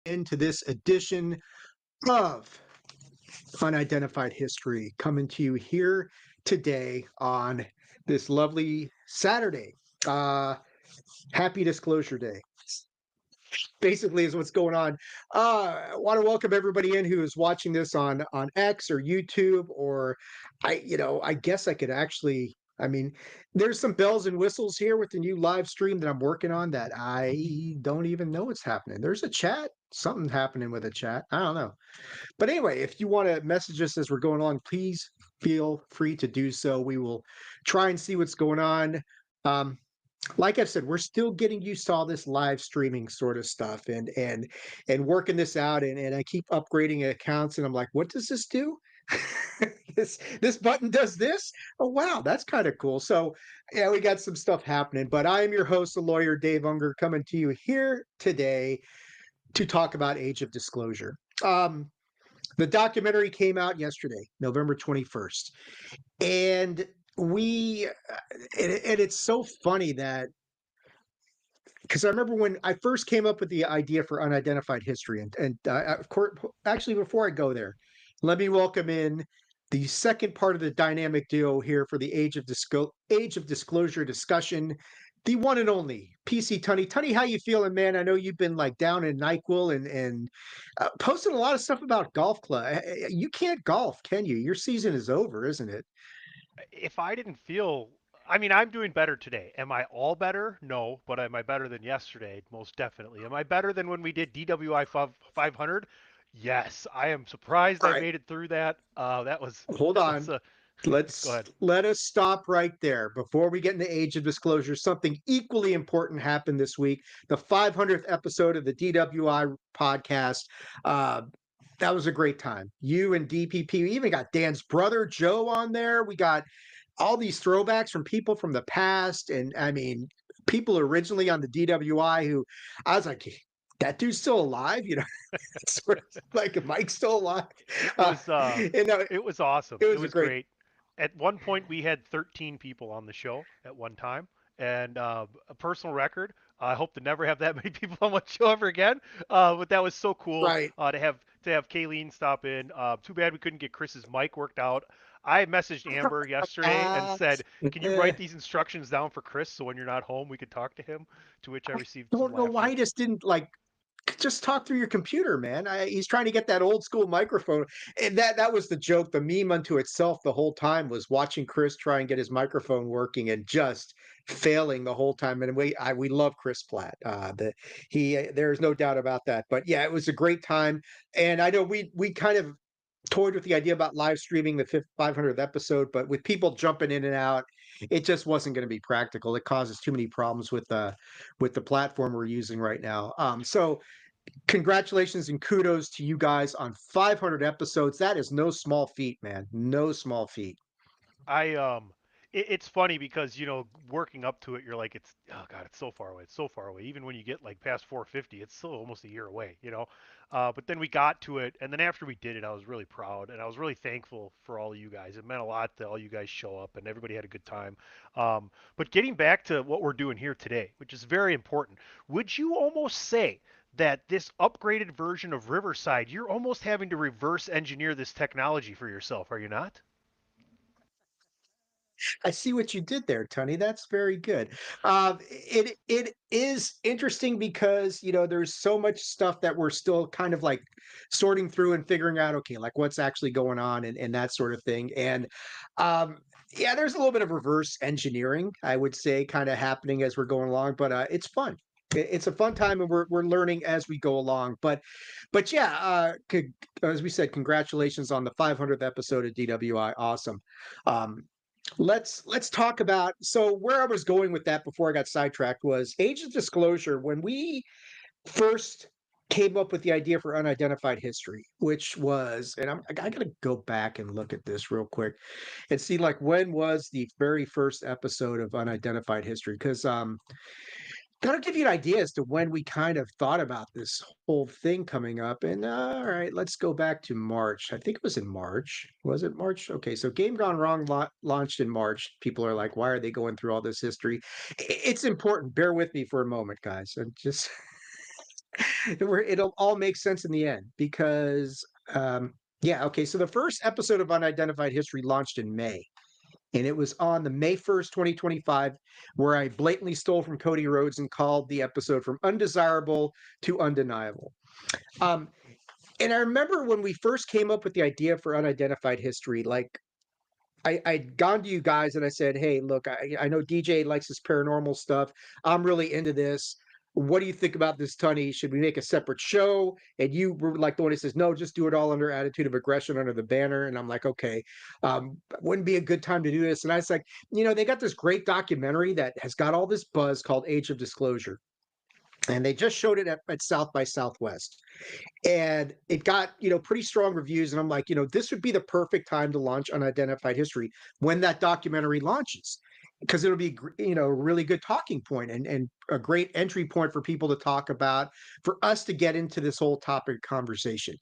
into this edition of Unidentified History, coming to you here today on this lovely Saturday. Uh, Happy Disclosure Day. Basically, is what's going on. I want to welcome everybody in who is watching this on X or YouTube, or I guess I could actually. I mean, there's some bells and whistles here with the new live stream that I'm working on that I don't even know what's happening. There's a chat, something happening with a chat. I don't know. But anyway, if you want to message us as we're going along, please feel free to do so. We will try and see what's going on. Um, like I've said, we're still getting used to all this live streaming sort of stuff and working this out. And I keep upgrading accounts, and I'm like, what does this do? This button does this. Oh wow, that's kind of cool. So yeah, we got some stuff happening. But I am your host, the lawyer Dave Unger, coming to you here today to talk about Age of Disclosure. The documentary came out yesterday, November 21st. And it's so funny that because I remember when I first came up with the idea for unidentified history, and of course, actually, before I go there, let me welcome in the second part of the dynamic duo here for the Age of Disclosure discussion, the one and only PC Tunney. Tunney, how you feeling, man? I know you've been like down in Nyquil and posting a lot of stuff about golf club. You can't golf, can you? Your season is over, isn't it? If I didn't feel, I mean, I'm doing better today. Am I all better? No, but am I better than yesterday? Most definitely. Am I better than when we did DWI 500? Yes, I am surprised All I right, made it through that. hold That was on. go ahead. Let us stop right there before we get into Age of Disclosure. Something equally important happened this week: the 500th episode of the DWI podcast. Uh, that was a great time. You and DPP. We even got Dan's brother Joe on there. We got all these throwbacks from people from the past, and I mean, people originally on the DWI who I was like, that dude's still alive, sort of like Mike's still alive. It Uh, was and it was awesome. it It was a was great. great. At one point, we had 13 people on the show at one time, and a personal record. I hope to never have that many people on one show ever again. But that was so cool Right. to have Kayleen stop in. Too bad we couldn't get Chris's mic worked out. I messaged Amber yesterday and Uh, said, "Can you eh, write these instructions down for Chris so when you're not home we could talk to him?" To which I I received some don't know why laughter. he just didn't like just talk through your computer, man. He's trying to get that old school microphone, and that was the joke. The meme unto itself the whole time was watching Chris try and get his microphone working and just failing the whole time. And we love Chris Platt. There's no doubt about that. But yeah, it was a great time, and I know we kind of toyed with the idea about live streaming the 500th episode, but with people jumping in and out, it just wasn't going to be practical. It causes too many problems with the platform we're using right now. So congratulations and kudos to you guys on 500 episodes. That is no small feat, man. No small feat. I it's funny because working up to it, you're like, it's, oh god, it's so far away, it's so far away. Even when you get like past 450, it's still almost a year away. But then we got to it, and then after we did it, I was really proud and I was really thankful for all of you guys. It meant a lot that all you guys show up and everybody had a good time. But getting back to what we're doing here today, which is very important, would you almost say that this upgraded version of Riverside, you're almost having to reverse engineer this technology for yourself, are you not? I see what you did there, Tony. That's very good. It is interesting because there's so much stuff that we're still kind of like sorting through and figuring out. Okay, like what's actually going on and that sort of thing. And um, yeah, there's a little bit of reverse engineering, I would say, kind of happening as we're going along. But it's fun. It's a fun time, and we're learning as we go along. But yeah, as we said, congratulations on the 500th episode of DWI. Awesome. Um, let's talk about so where I was going with that before I got sidetracked was Age of Disclosure. When we first came up with the idea for unidentified history, which was, and I gotta go back and look at this real quick and see like when was the very first episode of unidentified history, because gotta give you an idea as to when we kind of thought about this whole thing coming up. And all right, let's go back to March. I think it was in March. Was it March? Okay, so Game Gone Wrong launched in March. People are like, why are they going through all this history? It's important. Bear with me for a moment, guys. And just where it'll all make sense in the end because yeah, okay, so the first episode of Unidentified History launched in May, and it was on the May 1st, 2025, where I blatantly stole from Cody Rhodes and called the episode From Undesirable to Undeniable. um and I remember when we first came up with the idea for Unidentified History, like I'd gone to you guys and I said, "Hey, look, I know DJ likes this paranormal stuff. I'm really into this. What do you think about this, Tunny? Should we make a separate show?" And you were like the one who says, "No, just do it all under Attitude of Aggression under the banner." And I'm like, "Okay, wouldn't be a good time to do this." And I was like, they got this great documentary that has got all this buzz called Age of Disclosure, and they just showed it at South by Southwest, and it got pretty strong reviews, and I'm like, this would be the perfect time to launch Unidentified History when that documentary launches, because it'll be a really good talking point and a great entry point for people to talk about, for us to get into this whole topic conversation.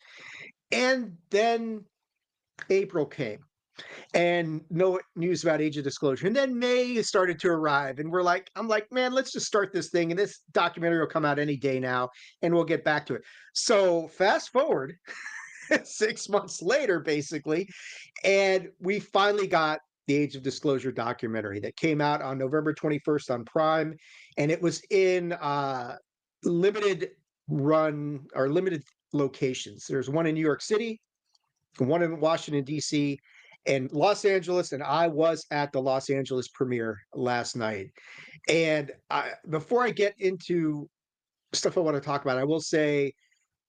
And then April came, and no news about Age of Disclosure. And then May started to arrive, and I'm like, man, let's just start this thing, and this documentary will come out any day now, and we'll get back to it. So fast forward 6 months later, basically, and we finally got the Age of Disclosure documentary that came out on November 21st on Prime, and it was in limited run or limited locations. There's one in New York City, one in Washington, D.C., and Los Angeles, and I was at the Los Angeles premiere last night. And before I get into stuff I want to talk about, I will say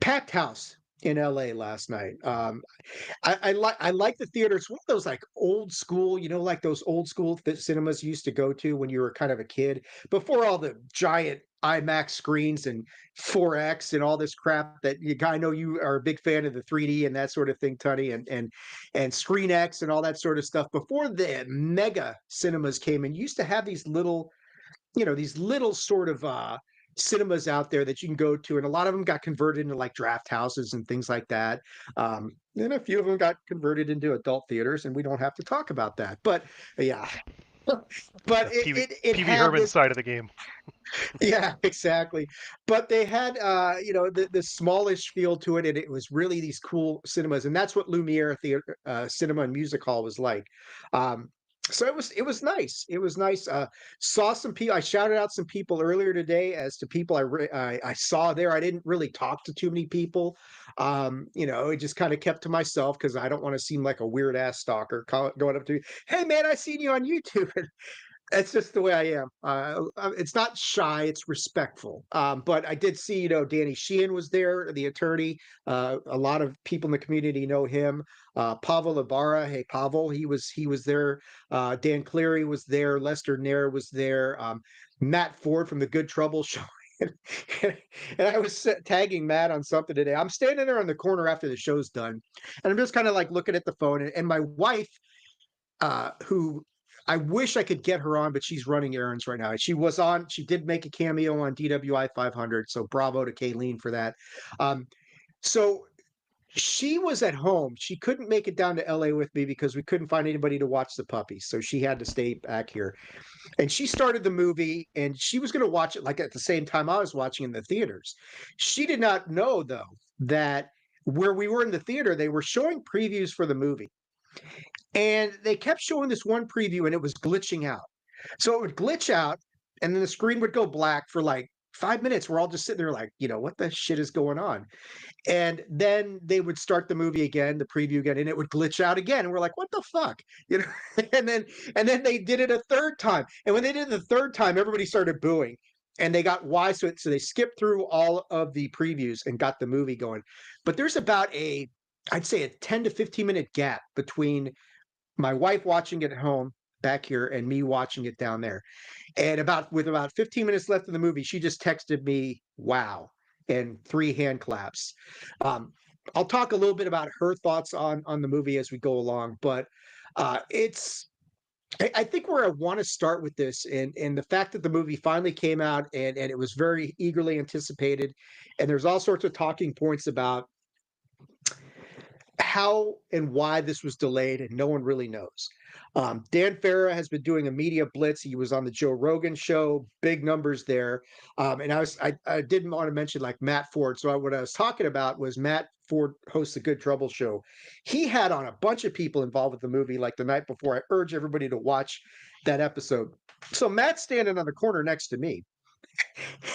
packed house in LA last night. I like the theater. It's one of those like old school, like those old school cinemas you used to go to when you were kind of a kid, before all the giant IMAX screens and 4X and all this crap that I know you are a big fan of the 3D and that sort of thing, Tony, and Screen X and all that sort of stuff. Before the mega cinemas came in, you used to have these little sort of cinemas out there that you can go to, and a lot of them got converted into like draft houses and things like that. And a few of them got converted into adult theaters, and we don't have to talk about that. But yeah, but The it PB it, it PB had Herman this. side of the game. Yeah, exactly. But they had the smallish feel to it, and it was really these cool cinemas, and that's what Lumiere Theater Cinema and Music Hall was like. Um, so it was nice. It was nice. Saw some people. I shouted out some people earlier today as to people I saw there. I didn't really talk to too many people. It just kind of kept to myself because I don't want to seem like a weird ass stalker going up to me. Hey man, I seen you on YouTube. It's just the way I am. It's not shy; it's respectful. But I did see, Danny Sheehan was there, the attorney. A lot of people in the community know him. Pavel Ibarra, hey Pavel, he was there. Dan Cleary was there. Lester Nair was there. Matt Ford from the Good Trouble Show. And I was tagging Matt on something today. I'm standing there on the corner after the show's done, and I'm just kind of like looking at the phone. And my wife, who I wish I could get her on, but she's running errands right now. She did make a cameo on DWI 500. So bravo to Kayleen for that. Um, so she was at home. She couldn't make it down to LA with me because we couldn't find anybody to watch the puppies. So she had to stay back here. And she started the movie, and she was going to watch it like at the same time I was watching in the theaters. She did not know, though, that where we were in the theater, they were showing previews for the movie. And they kept showing this one preview, and it was glitching out. So it would glitch out, and then the screen would go black for like 5 minutes. We're all just sitting there like, what the shit is going on? And then they would start the movie again, the preview again, and it would glitch out again. And we're like, what the fuck? You know, and then they did it a third time. And when they did it the third time, everybody started booing. And they got wise to it. So they skipped through all of the previews and got the movie going. But there's about I'd say a 10 to 15 minute gap between my wife watching it at home back here and me watching it down there. And with about 15 minutes left in the movie, she just texted me, "Wow," and three hand claps. Um, I'll talk a little bit about her thoughts on the movie as we go along, but it's. I think where I want to start with this, and the fact that the movie finally came out, and it was very eagerly anticipated, and there's all sorts of talking points about how and why this was delayed, and no one really knows. Dan Farah has been doing a media blitz. He was on the Joe Rogan show, big numbers there. And I didn't want to mention like Matt Ford. So what I was talking about was Matt Ford hosts a Good Trouble show. He had on a bunch of people involved with the movie like the night before. I urge everybody to watch that episode. So Matt's standing on the corner next to me.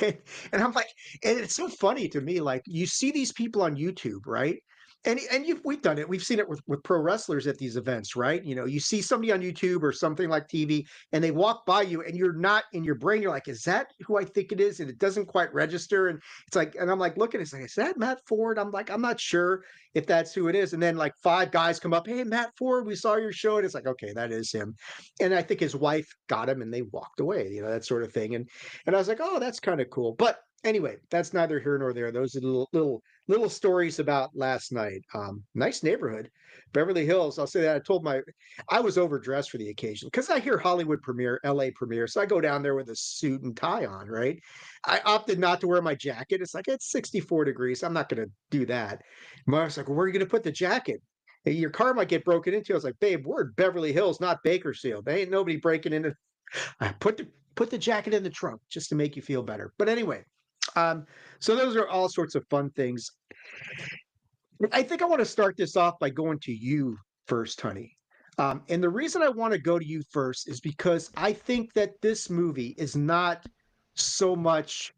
And I'm like, and it's so funny to me. Like you see these people on YouTube, right? And we've done it. We've seen it with pro wrestlers at these events, right? You know, you see somebody on YouTube or something like TV, and they walk by you, and you're not in your brain. You're like, is that who I think it is? And it doesn't quite register. And it's like, and I'm like looking, it's like, is that Matt Ford? I'm like, I'm not sure if that's who it is. And then like five guys come up, hey, Matt Ford, we saw your show, and it's like, okay, that is him. And I think his wife got him, and they walked away. You know, that sort of thing. And I was like, oh, that's kind of cool. But anyway, that's neither here nor there. Those are little stories about last night. Nice neighborhood, Beverly Hills. I'll say that. I was overdressed for the occasion because I hear Hollywood premiere, LA premiere. So I go down there with a suit and tie on, right? I opted not to wear my jacket. It's like, it's 64 degrees. I'm not going to do that. My wife's like, well, where are you going to put the jacket? Hey, your car might get broken into. I was like, babe, we're in Beverly Hills, not Bakersfield. There ain't nobody breaking into. I put the jacket in the trunk just to make you feel better. But anyway, um, so those are all sorts of fun things. I think I want to start this off by going to you first, honey. And the reason I want to go to you first is because I think that this movie is not so much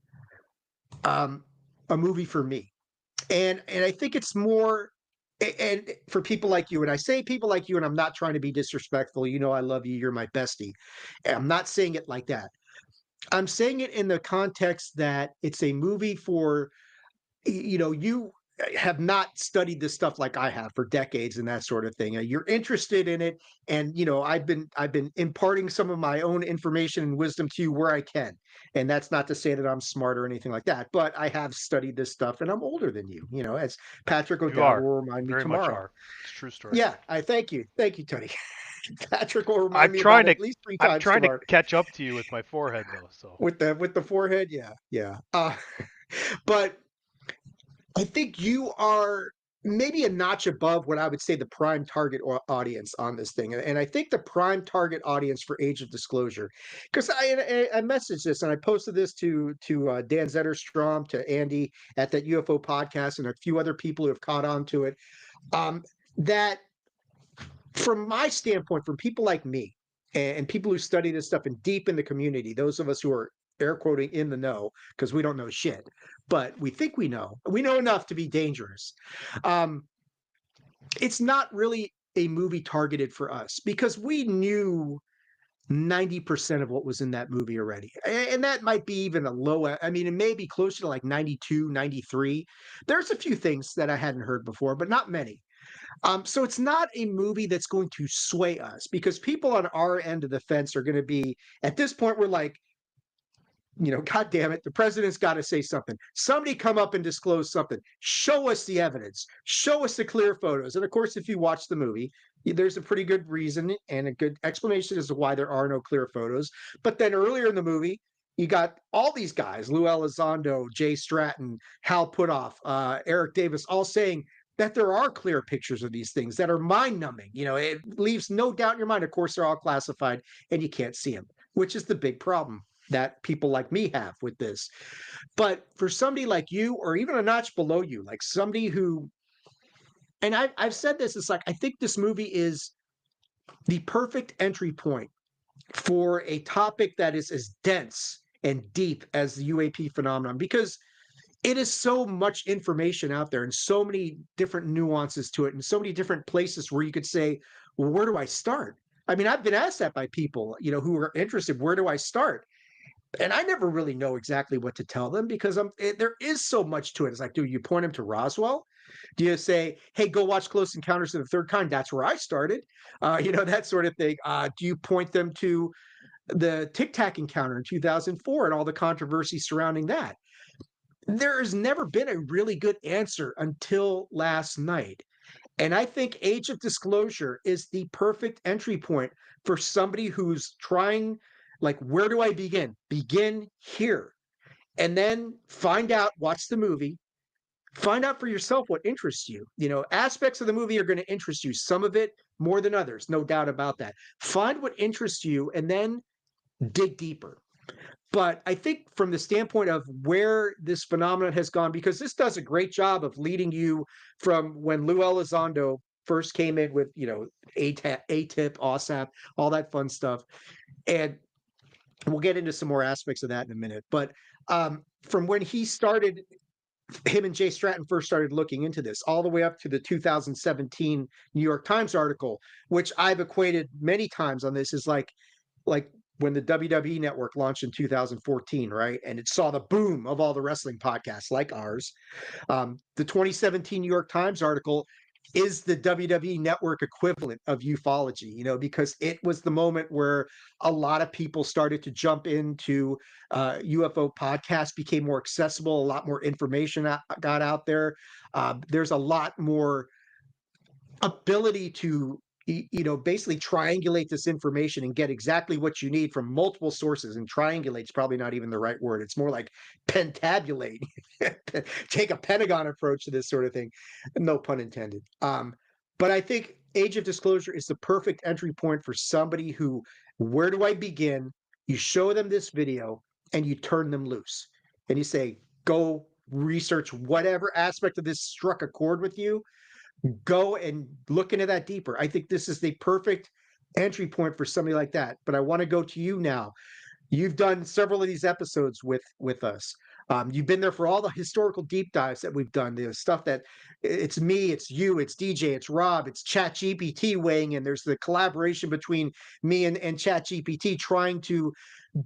um, a movie for me, and I think it's more. And for people like you, and I say people like you, and I'm not trying to be disrespectful. You know, I love you. You're my bestie. And I'm not saying it like that. I'm saying it in the context that it's a movie for, you know, you have not studied this stuff like I have for decades and that sort of thing. You're interested in it, and you know, I've been imparting some of my own information and wisdom to you where I can. And that's not to say that I'm smart or anything like that, but I have studied this stuff, and I'm older than you. You know, as Patrick You O'Dowd are. will remind me Very much tomorrow. are. It's a true story. Yeah, I thank you, Tony. Patrick will I'm remind me about trying it to at least three I'm times trying to tomorrow. catch up to you with my forehead though, so With the forehead, yeah, yeah. But I think you are maybe a notch above what I would say the prime target audience on this thing, and I think the prime target audience for Age of Disclosure, because I messaged this and I posted this to Dan Zetterstrom, to Andy at that UFO podcast, and a few other people who have caught on to it. That from my standpoint, from people like me and people who study this stuff and deep in the community, those of us who are air quoting in the know, because we don't know shit, but we think we know. We know enough to be dangerous. Um, it's not really a movie targeted for us because we knew 90% of what was in that movie already. And that might be even a low, I mean, it may be closer to like 92, 93. There's a few things that I hadn't heard before, but not many. So it's not a movie that's going to sway us because people on our end of the fence are going to be at this point. We're like, you know, God damn it, the president's got to say something. Somebody come up and disclose something. Show us the evidence. Show us the clear photos. And of course, if you watch the movie, there's a pretty good reason and a good explanation as to why there are no clear photos. But then earlier in the movie, you got all these guys, Lou Elizondo, Jay Stratton, Hal Puthoff, Eric Davis, all saying that there are clear pictures of these things that are mind numbing. You know, it leaves no doubt in your mind. Of course, they're all classified and you can't see them, which is the big problem that people like me have with this. But for somebody like you, or even a notch below you, like somebody who, and I've said this, it's like, I think this movie is the perfect entry point for a topic that is as dense and deep as the UAP phenomenon because it is so much information out there and so many different nuances to it and so many different places where you could say, well, where do I start? I mean, I've been asked that by people, you know, who are interested, where do I start? And I never really know exactly what to tell them because there is so much to it. It's like, do you point them to Roswell? Do you say, hey, go watch Close Encounters of the Third Kind? That's where I started. You know, that sort of thing. Do you point them to the Tic Tac encounter in 2004 and all the controversy surrounding that? There has never been a really good answer until last night. And I think Age of Disclosure is the perfect entry point for somebody who's trying, like, where do I begin? Begin here. And then find out, watch the movie, find out for yourself what interests you. You know, aspects of the movie are going to interest you, some of it more than others, no doubt about that. Find what interests you and then dig deeper. But I think from the standpoint of where this phenomenon has gone, because this does a great job of leading you from when Lou Elizondo first came in with, you know, ATIP, OSAP, all that fun stuff. And we'll get into some more aspects of that in a minute. But from when he started, him and Jay Stratton first started looking into this, all the way up to the 2017 New York Times article, which I've equated many times on this, is like when the WWE network launched in 2014, right? And it saw the boom of all the wrestling podcasts like ours. The 2017 New York Times article is the WWE network equivalent of ufology, you know, because it was the moment where a lot of people started to jump into UFO podcasts, became more accessible, a lot more information got out there. There's a lot more ability to you know, basically triangulate this information and get exactly what you need from multiple sources. And triangulate is probably not even the right word, it's more like pentabulate. Take a Pentagon approach to this sort of thing, no pun intended. But I think Age of Disclosure is the perfect entry point for somebody who, where do I begin? You show them this video and you turn them loose and you say, go research whatever aspect of this struck a chord with you, go and look into that deeper. I think this is the perfect entry point for somebody like that. But I want to go to you now. You've done several of these episodes with us. You've been there for all the historical deep dives that we've done. The stuff that it's me, it's you, it's DJ, it's Rob, it's Chat GPT weighing in. There's the collaboration between me and Chat GPT trying to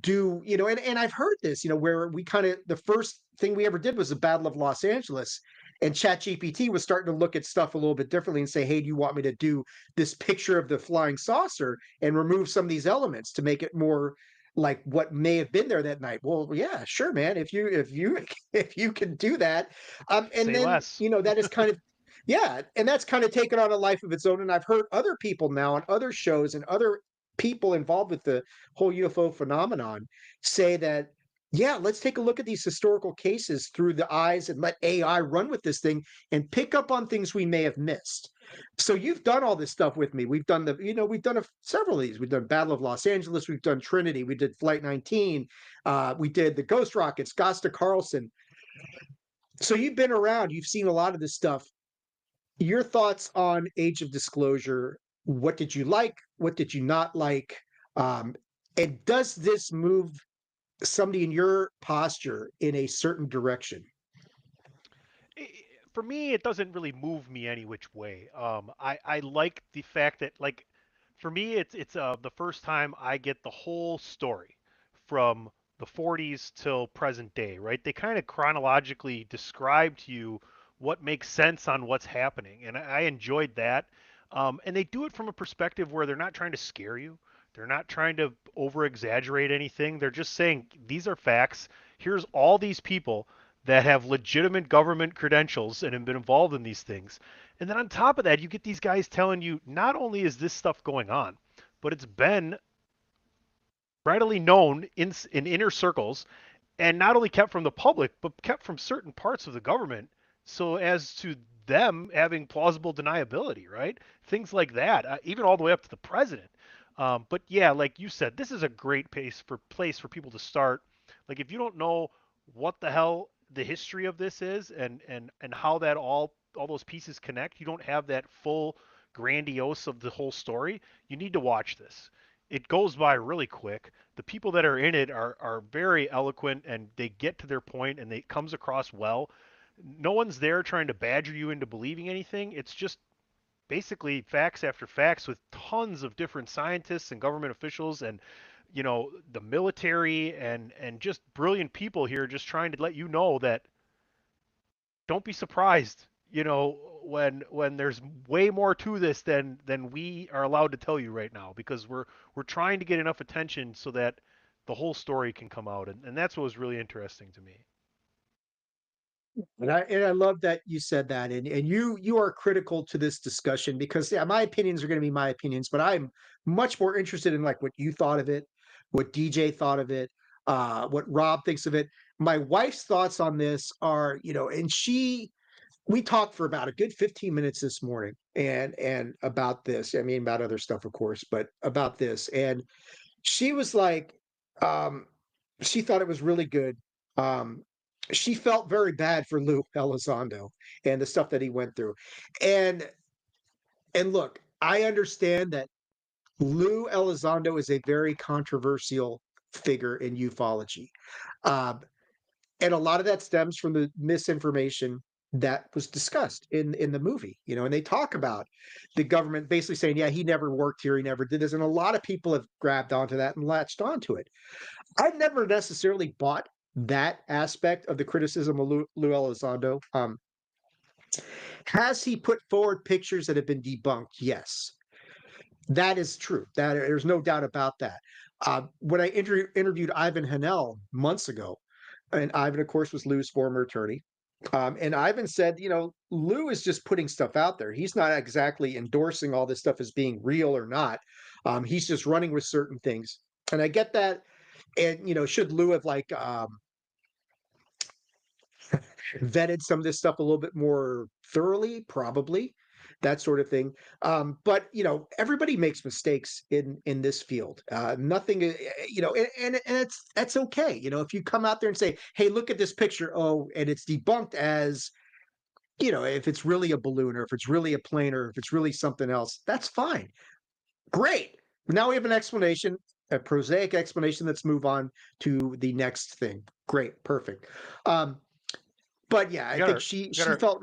do, you know, and I've heard this, you know, where we kind of, the first thing we ever did was the Battle of Los Angeles. And Chat GPT was starting to look at stuff a little bit differently and say, hey, do you want me to do this picture of the flying saucer and remove some of these elements to make it more like what may have been there that night? Well, yeah, sure, man. If you if you can do that. And Say then, less. you know, that is kind of, yeah, and that's kind of taken on a life of its own. And I've heard other people now on other shows and other people involved with the whole UFO phenomenon say that, yeah, let's take a look at these historical cases through the eyes and let AI run with this thing and pick up on things we may have missed. So you've done all this stuff with me. We've done the, you know, we've done several of these. We've done Battle of Los Angeles. We've done Trinity. We did Flight 19. We did the Ghost Rockets, Gosta Carlson. So you've been around. You've seen a lot of this stuff. Your thoughts on Age of Disclosure? What did you like? What did you not like? Um, and does this move somebody in your posture in a certain direction? I- For me, it doesn't really move me any which way. I like the fact that, like, for me, it's the first time I get the whole story from the 40s till present day, right? They kind of chronologically describe to you what makes sense on what's happening, and I enjoyed that. And they do it from a perspective where they're not trying to scare you. They're not trying to over exaggerate anything. They're just saying these are facts. Here's all these people that have legitimate government credentials and have been involved in these things. And then on top of that, you get these guys telling you not only is this stuff going on, but it's been readily known in inner circles and not only kept from the public, but kept from certain parts of the government so as to them having plausible deniability, right? Things like that, even all the way up to the president. But yeah, like you said, this is a great place for people to start. Like if you don't know what the hell the history of this is and how that all those pieces connect, you don't have that full grandiose of the whole story. You need to watch this. It goes by really quick. The people that are in it are very eloquent and they get to their point and it comes across well. No one's there trying to badger you into believing anything. It's just basically facts after facts with tons of different scientists and government officials and the military and just brilliant people here just trying to let you know that don't be surprised, when there's way more to this than we are allowed to tell you right now because we're trying to get enough attention so that the whole story can come out and that's what was really interesting to me. And I love that you said that, and you are critical to this discussion because, yeah, my opinions are going to be my opinions, but I'm much more interested in like what you thought of it, what DJ thought of it, what Rob thinks of it. My wife's thoughts on this are, you know, and she we talked for about a good 15 minutes this morning and about this. I mean, about other stuff, of course, but about this. And she was like, um, she thought it was really good. Um, she felt very bad for Lou Elizondo and the stuff that he went through. And and look, I understand that Lou Elizondo is a very controversial figure in ufology. Um, and a lot of that stems from the misinformation that was discussed in the movie, and they talk about the government basically saying, yeah, he never worked here, he never did this, and a lot of people have grabbed onto that and latched onto it. I've never necessarily bought that aspect of the criticism of Lou Elizondo. Has he put forward pictures that have been debunked? Yes, that is true. That there's no doubt about that. When I interviewed Ivan Hanel months ago, and Ivan, of course, was Lou's former attorney. And Ivan said, Lou is just putting stuff out there. He's not exactly endorsing all this stuff as being real or not. He's just running with certain things. And I get that. And, should Lou have vetted some of this stuff a little bit more thoroughly? Probably, that sort of thing. But everybody makes mistakes in this field. Nothing, and it's that's okay. If you come out there and say, "Hey, look at this picture," oh, and it's debunked as if it's really a balloon or if it's really a plane or if it's really something else, that's fine. Great. Now we have an explanation, a prosaic explanation. Let's move on to the next thing. Great. Perfect. Um, but yeah, We I got think our she we got she our felt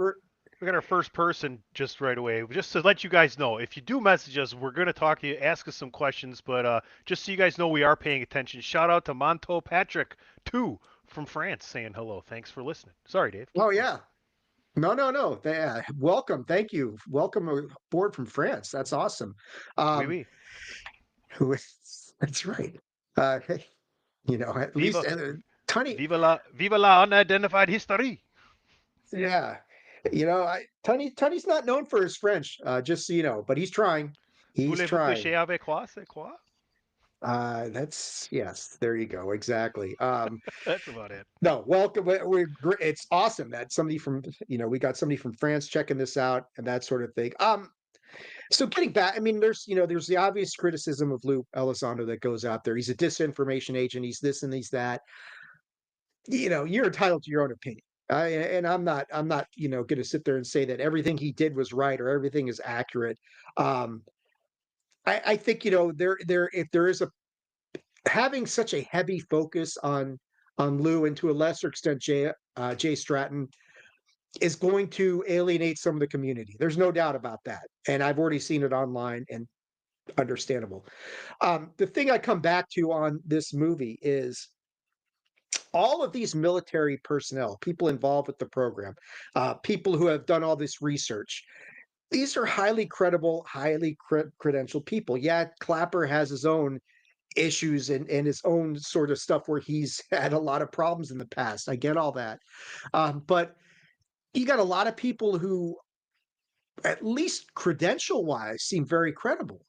we got our first person just right away. Just to let you guys know, if you do message us, we're gonna talk to you, ask us some questions, but just so you guys know, we are paying attention. Shout out to Monto Patrick too from France saying hello. Thanks for listening. Sorry, Dave. Keep oh going. yeah. No, no, no. Welcome. Thank you. Welcome aboard from France. That's awesome. Oui, Um oui. that's right. Hey, at least Viva, Tony, viva la unidentified history. yeah. Tony's not known for his French, just so you know, but he's trying. He's Voulez-vous trying. coucher avec moi? C'est quoi? That's yes, there you go. Exactly. That's about it. No, welcome. It's awesome that somebody from, we got somebody from France checking this out and that sort of thing. So getting back, I mean, there's the obvious criticism of Lou Elizondo that goes out there. He's a disinformation agent. He's this and he's that. You're entitled to your own opinion. And I'm not, going to sit there and say that everything he did was right or everything is accurate. Um, I think, if there is a having such a heavy focus on Lou and to a lesser extent Jay Stratton is going to alienate some of the community. There's no doubt about that, and I've already seen it online and understandable. The thing I come back to on this movie is all of these military personnel, people involved with the program, people who have done all this research. These are highly credible, highly credentialed people. Yeah, Clapper has his own issues and his own sort of stuff where he's had a lot of problems in the past. I get all that. But you got a lot of people who, at least credential wise, seem very credible.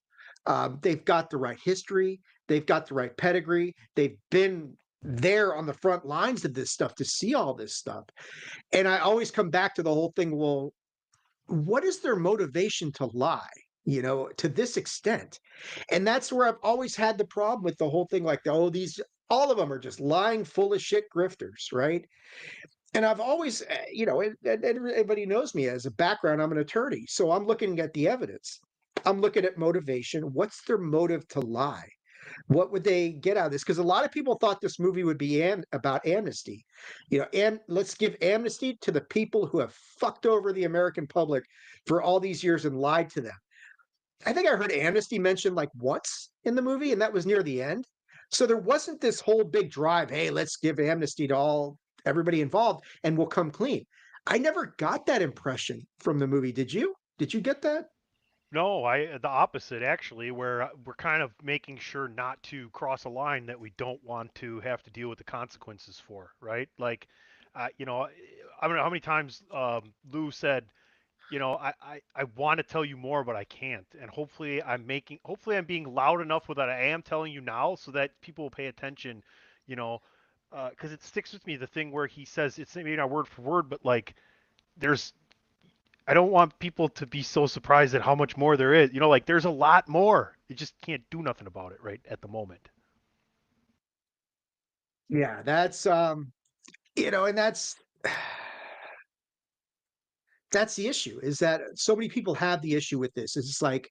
They've got the right history, they've got the right pedigree, they've been there on the front lines of this stuff to see all this stuff. And I always come back to the whole thing, well, what is their motivation to lie? To this extent. And that's where I've always had the problem with the whole thing, like, oh, these all of them are just lying full of shit grifters, right? And I've always, and everybody knows me as a background, I'm an attorney. So I'm looking at the evidence. I'm looking at motivation. What's their motive to lie? What would they get out of this? Because a lot of people thought this movie would be about amnesty, and let's give amnesty to the people who have fucked over the American public for all these years and lied to them. I think I heard amnesty mentioned like once in the movie, and that was near the end. So there wasn't this whole big drive. Hey, let's give amnesty to everybody involved, and we'll come clean. I never got that impression from the movie. Did you? Did you get that? No, I the opposite actually, where we're kind of making sure not to cross a line that we don't want to have to deal with the consequences for, right? Like, I don't know how many times Lou said, I want to tell you more, but I can't. And hopefully I'm being loud enough with that I am telling you now so that people will pay attention, you know, because it sticks with me. The thing where he says it's maybe not word for word, but like there's I don't want people to be so surprised at how much more there is. Like there's a lot more. You just can't do nothing about it right at the moment. Yeah, that's and that's the issue is that so many people have the issue with this. It's like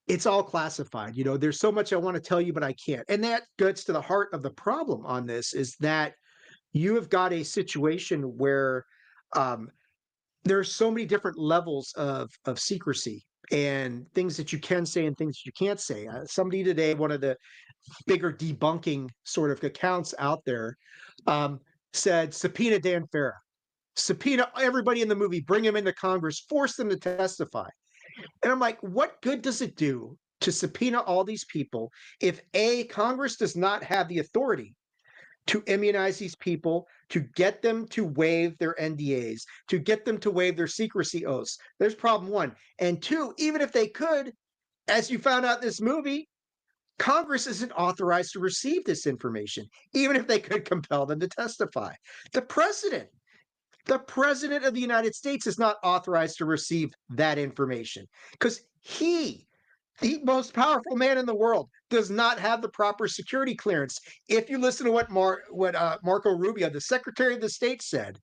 it's all classified. There's so much I want to tell you, but I can't. And that gets to the heart of the problem on this is that you have got a situation where um, there's so many different levels of secrecy and things that you can say and things you can't say. Somebody today, one of the bigger debunking sort of accounts out there, um, said subpoena Dan Farah, subpoena everybody in the movie, bring him into Congress, force them to testify. And I'm like, what good does it do to subpoena all these people if A, Congress does not have the authority to immunize these people, to get them to waive their NDAs, to get them to waive their secrecy oaths? There's problem one. And two, even if they could, as you found out in this movie, Congress isn't authorized to receive this information, even if they could compel them to testify. The president, the president of the United States is not authorized to receive that information because he, the most powerful man in the world, does not have the proper security clearance. If you listen to what Marco Rubio, the Secretary of the State, said,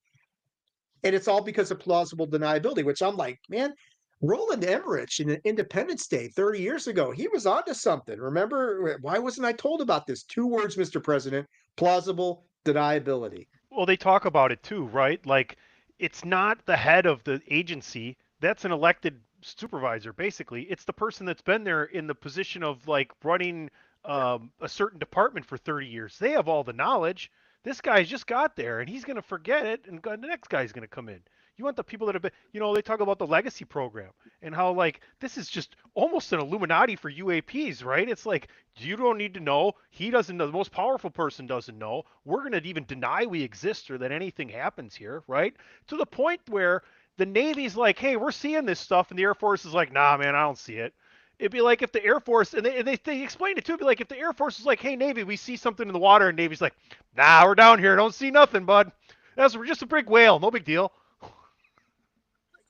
and it's all because of plausible deniability, which I'm like, man, Roland Emmerich in Independence Day 30 years ago, he was onto something. Remember, why wasn't I told about this? 2 words, Mr. President: plausible deniability. Well, they talk about it too, right? Like it's not the head of the agency. That's an elected supervisor, basically. It's the person that's been there in the position of like running a certain department for 30 years. They have all the knowledge. This guy's just got there, and he's going to forget it, and the next guy's going to come in. You want the people that have been, they talk about the legacy program and how like this is just almost an Illuminati for UAPs, right? It's like you don't need to know. He doesn't know. The most powerful person doesn't know. We're going to even deny we exist or that anything happens here, right? To the point where the Navy's like, hey, we're seeing this stuff. And the Air Force is like, nah, man, I don't see it. It'd be like if the Air Force, and they explained it too, it'd be like if the Air Force is like, hey, Navy, we see something in the water. And Navy's like, nah, we're down here. Don't see nothing, bud. That's just a big whale. No big deal.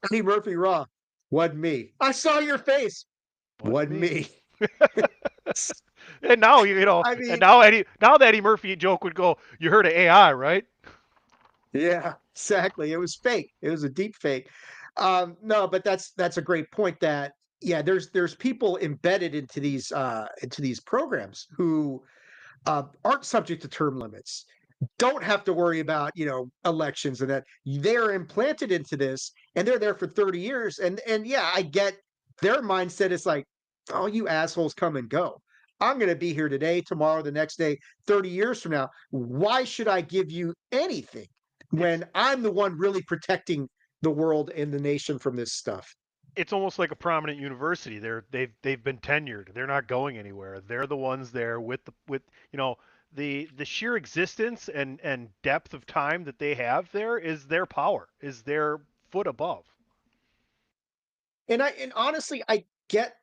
Eddie Murphy Raw, wasn't me. I saw your face. Wasn't Wasn't me. me. And now, I and mean, now the Eddie Murphy joke would go, you heard of AI, right? yeah, exactly. It was fake. It was a deep fake. No, but that's a great point. That yeah, there's people embedded into these programs who aren't subject to term limits, don't have to worry about elections, and that they're implanted into this, and they're there for 30 years. And yeah, I get their mindset is like, oh, you assholes come and go. I'm going to be here today, tomorrow, the next day, 30 years from now. Why should I give you anything It's when I'm the one really protecting the world and the nation from this stuff? it's almost like a prominent university. They've been tenured. They're not going anywhere. They're the ones there with the sheer existence and depth of time that they have there is their power, is their foot above. And honestly, I get,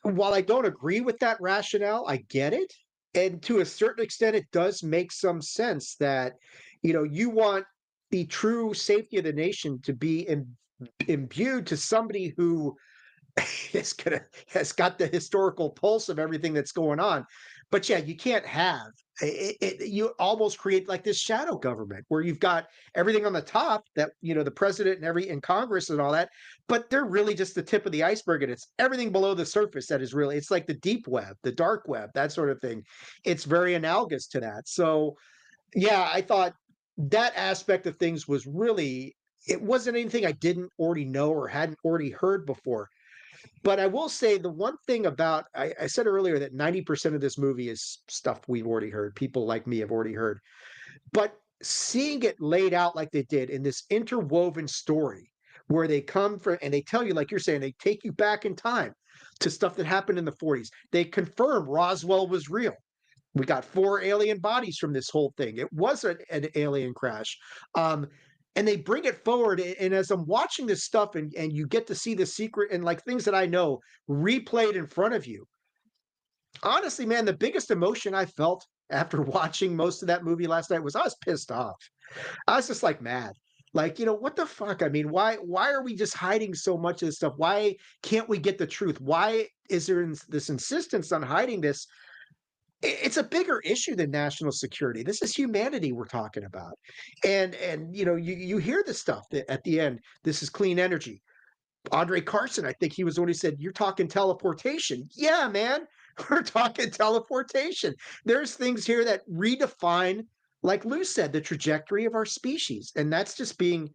while I don't agree with that rationale, I get it. And to a certain extent, it does make some sense that, you want the true safety of the nation to be imbued to somebody who has got the historical pulse of everything that's going on. But yeah, you can't have you almost create like this shadow government where you've got everything on the top, that the president and every in Congress and all that, but they're really just the tip of the iceberg, and it's everything below the surface that is really, it's like the deep web, the dark web, that sort of thing. It's very analogous to that. So yeah, I thought that aspect of things was really, it wasn't anything I didn't already know or hadn't already heard before. But I will say the one thing about, I said earlier that 90% of this movie is stuff we've already heard. People like me have already heard. But seeing it laid out like they did in this interwoven story where they come from and they tell you, like you're saying, they take you back in time to stuff that happened in the 40s. They confirm Roswell was real. We got 4 alien bodies from this whole thing. It was an alien crash. Um, and they bring it forward. And as I'm watching this stuff, and you get to see the secret and like things that I know replayed in front of you. Honestly, man, the biggest emotion I felt after watching most of that movie last night was I was pissed off. I was just like mad. Like, what the fuck? I mean, why are we just hiding so much of this stuff? Why can't we get the truth? Why is there this insistence on hiding this? It's a bigger issue than national security. This is humanity we're talking about. And you hear the stuff that at the end, this is clean energy. Andre Carson, I think he was the one who said, "You're talking teleportation." Yeah, man, we're talking teleportation. There's things here that redefine, like Lou said, the trajectory of our species, and that's just being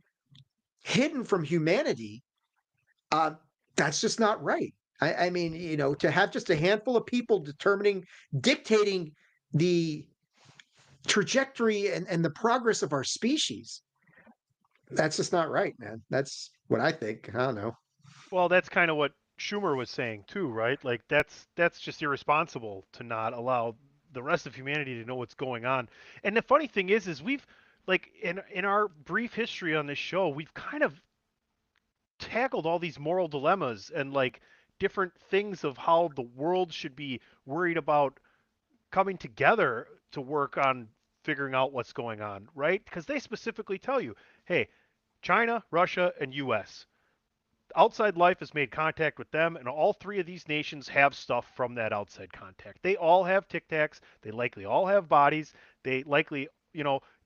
hidden from humanity. Uh, that's just not right. I mean, to have just a handful of people dictating the trajectory and the progress of our species. That's just not right, man. That's what I think. I don't know. Well, that's kind of what Schumer was saying too, right? Like that's just irresponsible to not allow the rest of humanity to know what's going on. And the funny thing is we've like in our brief history on this show, we've kind of tackled all these moral dilemmas and like different things of how the world should be worried about coming together to work on figuring out what's going on, right? Because they specifically tell you, hey, China, Russia, and US. Outside life has made contact with them, and all three of these nations have stuff from that outside contact. They all have tic tacs. They likely all have bodies. They likely,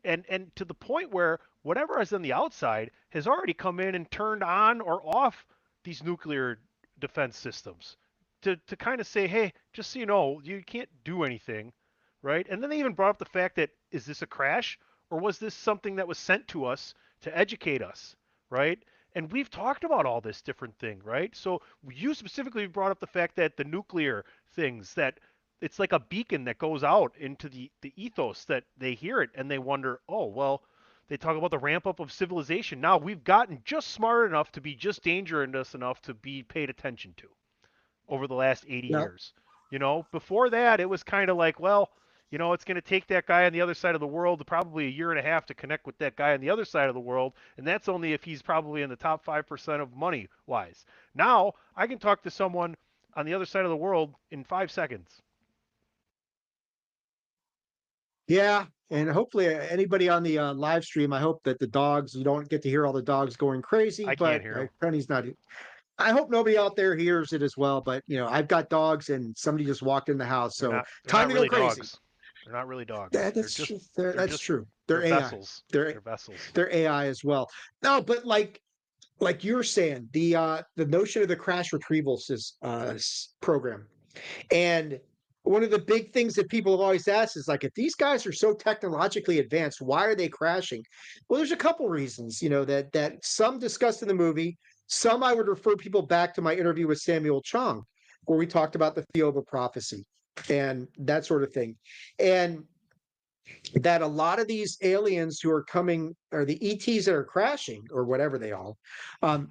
and to the point where whatever is on the outside has already come in and turned on or off these nuclear defense systems to kind of say, hey, just so you know, you can't do anything, right? And then they even brought up the fact that is this a crash or was this something that was sent to us to educate us, right? And we've talked about all this different thing, right? So you specifically brought up the fact that the nuclear things that it's like a beacon that goes out into the ethos that they hear it and they wonder, oh well, they talk about the ramp up of civilization. Now we've gotten just smart enough to be just dangerous enough to be paid attention to over the last 80 Yeah. years. Before that, it was kind of like, well, it's going to take that guy on the other side of the world probably a year and a half to connect with that guy on the other side of the world, and that's only if he's probably in the top 5% of money wise. Now, I can talk to someone on the other side of the world in 5 seconds. Yeah, and hopefully anybody on the live stream, I hope that the dogs, you don't get to hear all the dogs going crazy, I can't but hear him. Penny's not. I hope nobody out there hears it as well. But I've got dogs, and somebody just walked in the house, They're so not. They're time not to go really crazy. dogs. They're not really dogs. That, They're that's just. true. They're That's just. true. They're They're AI. vessels. They're They're vessels. they're AI as well. No, but like you're saying, the notion of the crash retrieval program. And one of the big things that people have always asked is like, if these guys are so technologically advanced, why are they crashing? Well, there's a couple reasons, that some discussed in the movie. Some I would refer people back to my interview with Samuel Chong, where we talked about the Theoba prophecy and that sort of thing. And that a lot of these aliens who are coming, or the ETs that are crashing, or whatever they are,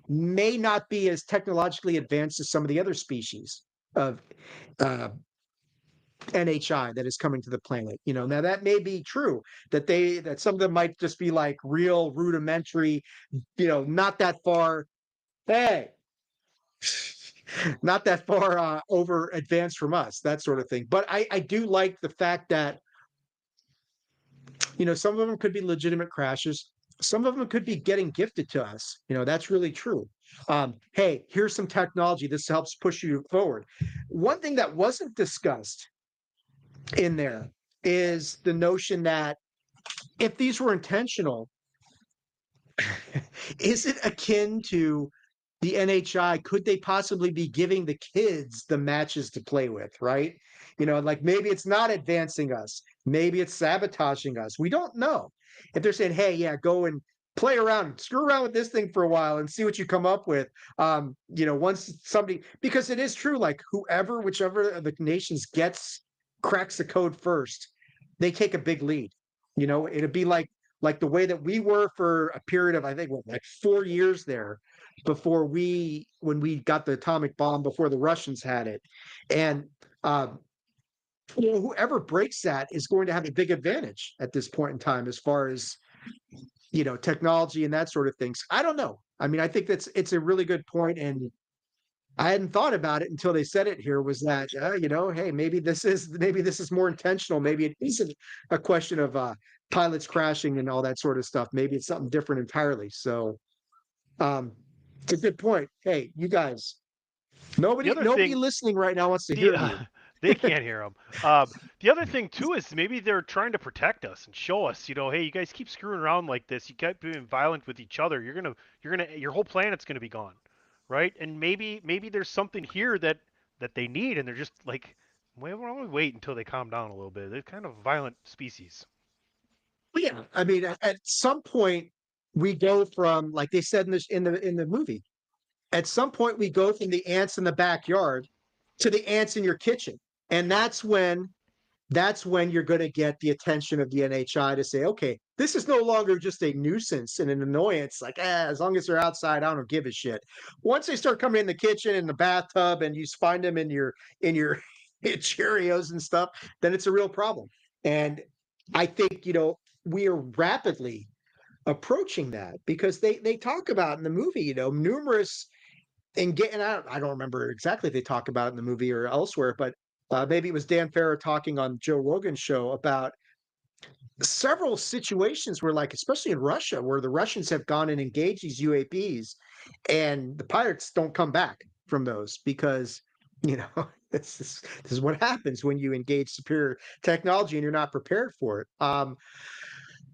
may not be as technologically advanced as some of the other species of uh, NHI that is coming to the planet. Now that may be true that some of them might just be like real rudimentary, not that far. Hey, not that far over advanced from us, that sort of thing. But I do like the fact that some of them could be legitimate crashes. Some of them could be getting gifted to us. That's really true. Hey, here's some technology. This helps push you forward. One thing that wasn't discussed in there is the notion that if these were intentional, is it akin to the NHI? Could they possibly be giving the kids the matches to play with, right? Like maybe it's not advancing us, maybe it's sabotaging us. We don't know. If they're saying, hey, yeah, go and play around, screw around with this thing for a while and see what you come up with. Once somebody, because it is true, like whichever of the nations cracks the code first, they take a big lead. It'd be like the way that we were for a period of, I think, like 4 years there when we got the atomic bomb before the Russians had it. And um, whoever breaks that is going to have a big advantage at this point in time as far as technology and that sort of things. I don't know. I mean, I think it's a really good point, and I hadn't thought about it until they said it here. Was that hey, maybe this is more intentional. Maybe it isn't a question of pilots crashing and all that sort of stuff. Maybe it's something different entirely. So um, it's a good point. Hey, you guys, The other nobody thing, listening right now wants to the hear you. they can't hear them. The other thing too is maybe they're trying to protect us and show us, hey, you guys keep screwing around like this. You keep being violent with each other. Your whole planet's gonna be gone, right? And maybe there's something here that they need, and they're just like, why don't we wait until they calm down a little bit? They're kind of a violent species. Well, yeah, I mean, at some point we go from, like they said in the movie. At some point, we go from the ants in the backyard to the ants in your kitchen, and that's when you're going to get the attention of the NHI to say, okay, this is no longer just a nuisance and an annoyance. Like, as long as they're outside, I don't give a shit. Once they start coming in the kitchen, in the bathtub, and you find them in your Cheerios and stuff, then it's a real problem. And I think we are rapidly approaching that because they talk about in the movie, numerous and getting out. I don't remember exactly if they talk about it in the movie or elsewhere, but maybe it was Dan Farrow talking on Joe Rogan's show about several situations where, like, especially in Russia, where the Russians have gone and engaged these UAPs, and the pirates don't come back from those because this is what happens when you engage superior technology and you're not prepared for it.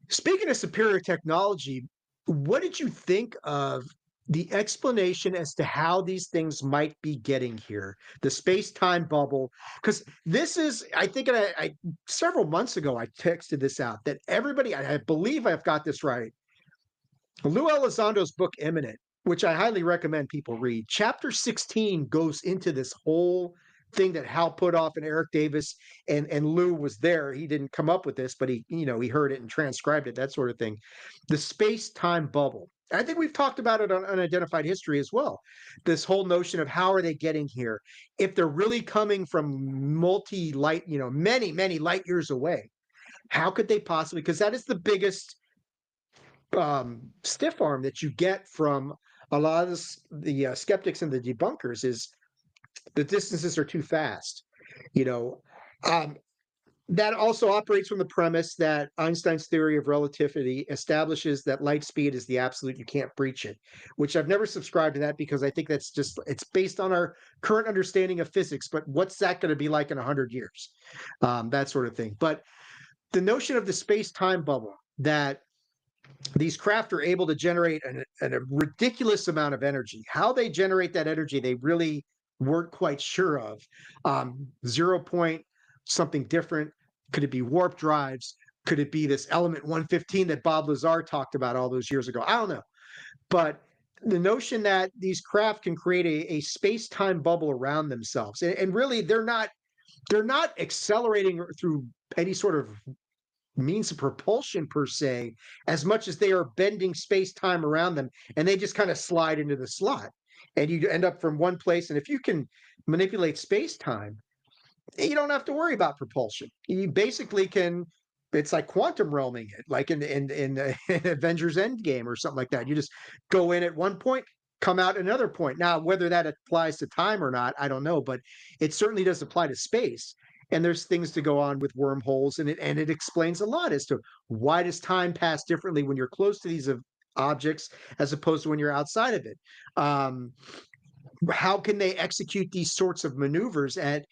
Speaking of superior technology, what did you think of the explanation as to how these things might be getting here? The space-time bubble, because this is, I think, several months ago, I texted this out that everybody, I believe I've got this right. Lou Elizondo's book Imminent, which I highly recommend people read. Chapter 16 goes into this whole thing that Hal Puthoff and Eric Davis and Lou was there. He didn't come up with this, but he heard it and transcribed it, that sort of thing. The space-time bubble. I think we've talked about it on Unidentified History as well. This whole notion of how are they getting here? If they're really coming from multi-light, many, many light years away, how could they possibly? Because that is the biggest stiff arm that you get from a lot of the skeptics and the debunkers is the distances are too fast. You know, um, that also operates from the premise that Einstein's theory of relativity establishes that light speed is the absolute, you can't breach it, which I've never subscribed to that because I think it's based on our current understanding of physics, but what's that going to be like in 100 years? That sort of thing. But the notion of the space-time bubble, that these craft are able to generate a ridiculous amount of energy. How they generate that energy, they really weren't quite sure of. 0 point something different. Could it be warp drives? Could it be this element 115 that Bob Lazar talked about all those years ago? I don't know. But the notion that these craft can create a space-time bubble around themselves, and really they're not accelerating through any sort of means of propulsion per se, as much as they are bending space time around them, and they just kind of slide into the slot, and you end up from one place. And if you can manipulate space time, you don't have to worry about propulsion. You basically can. It's like quantum realming it, like in Avengers Endgame or something like that. You just go in at one point, come out another point. Now, whether that applies to time or not, I don't know, but it certainly does apply to space. And there's things to go on with wormholes, and it explains a lot as to why does time pass differently when you're close to these objects as opposed to when you're outside of it. Um, how can they execute these sorts of maneuvers at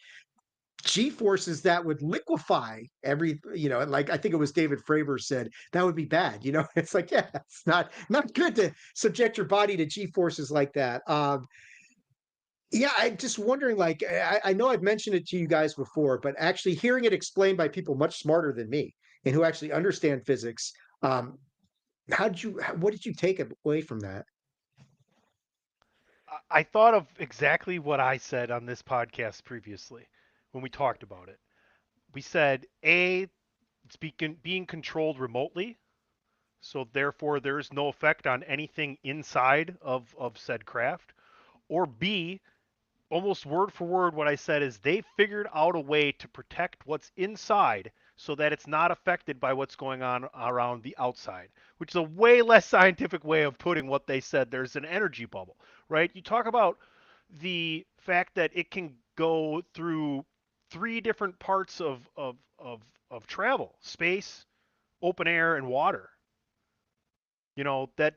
G forces that would liquefy like I think it was David Fravor said that would be bad. It's like, yeah, it's not good to subject your body to G forces like that. Yeah, I'm just wondering, like, I know I've mentioned it to you guys before, but actually hearing it explained by people much smarter than me and who actually understand physics, um, what did you take away from that? I thought of exactly what I said on this podcast previously when we talked about it. We said it's being controlled remotely, so therefore there's no effect on anything inside of said craft. Or B, almost word for word, what I said is they figured out a way to protect what's inside so that it's not affected by what's going on around the outside, which is a way less scientific way of putting what they said. There's an energy bubble, right? You talk about the fact that it can go through three different parts of travel: space, open air, and water. You know that,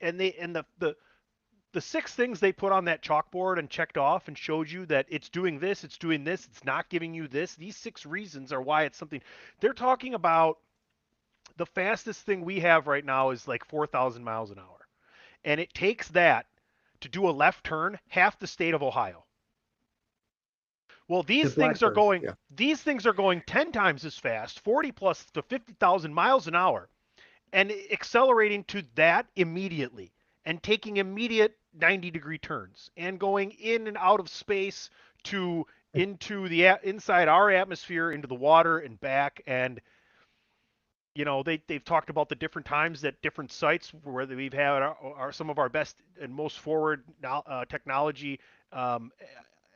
and the six things they put on that chalkboard and checked off and showed you that it's doing this, it's doing this, it's not giving you this. These six reasons are why it's something. They're talking about the fastest thing we have right now is like 4,000 miles an hour, and it takes that to do a left turn half the state of Ohio. Well, The Blackbird. Yeah. these things are going 10 times as fast, 40 plus to 50,000 miles an hour, and accelerating to that immediately and taking immediate 90-degree turns and going in and out of space to into the inside our atmosphere, into the water and back. And they've talked about the different times that different sites where we've had some of our best and most forward technology, um,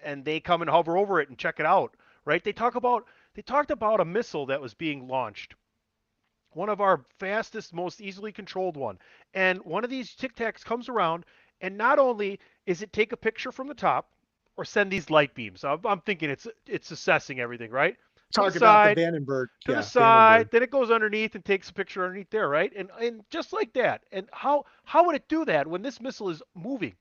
and they come and hover over it and check it out. Right? They talked about a missile that was being launched, one of our fastest, most easily controlled one. And one of these Tic Tacs comes around, and not only is it take a picture from the top or send these light beams. I'm thinking it's assessing everything, right? To the Talk about the side, Vandenberg. to the Yeah, Vandenberg. side, then it goes underneath and takes a picture underneath there, right? And just like that. And how would it do that when this missile is moving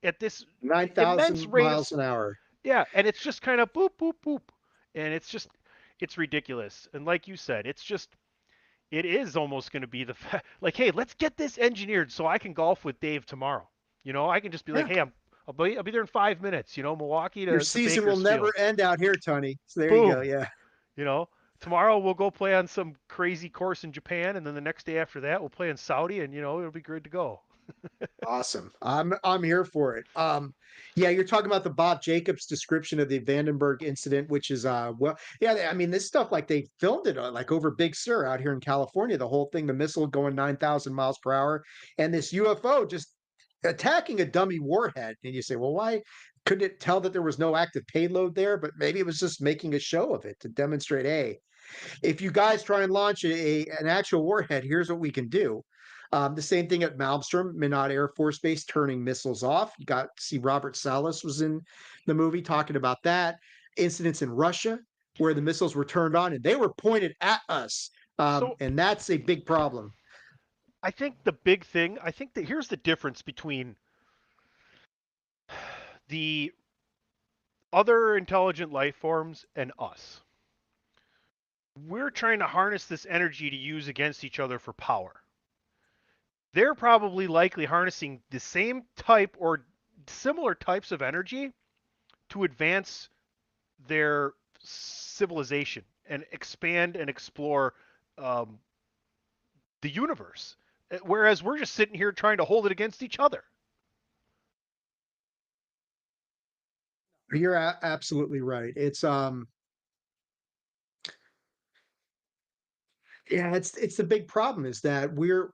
at this immense 9,000 rate of miles an hour. yeah, and it's just kind of boop boop boop, and it's ridiculous. And like you said, it is almost going to be like, hey, let's get this engineered so I can golf with Dave tomorrow. I can just be like, Yeah. hey, I'll be there in 5 minutes. Milwaukee Your to season will never Bakersfield. end out here, Tony. So there you go. Boom. Yeah. You know, Tomorrow we'll go play on some crazy course in Japan, and then the next day after that we'll play in Saudi, and it'll be good to go. Awesome. I'm here for it. Yeah, you're talking about the Bob Jacobs description of the Vandenberg incident, which is well, yeah, I mean this stuff like they filmed it like over Big Sur out here in California, the whole thing, the missile going 9,000 miles per hour, and this UFO just attacking a dummy warhead. And you say, well, why couldn't it tell that there was no active payload there? But maybe it was just making a show of it to demonstrate, hey, if you guys try and launch an actual warhead, here's what we can do. The same thing at Malmstrom, Minot Air Force Base, turning missiles off. You got to see Robert Salas was in the movie talking about that. Incidents in Russia where the missiles were turned on and they were pointed at us. So And that's a big problem. I think the big thing, I think that here's the difference between the other intelligent life forms and us. We're trying to harness this energy to use against each other for power. They're probably likely harnessing the same type or similar types of energy to advance their civilization and expand and explore um, the universe. Whereas we're just sitting here trying to hold it against each other. You're absolutely right. It's yeah, it's the big problem is that we're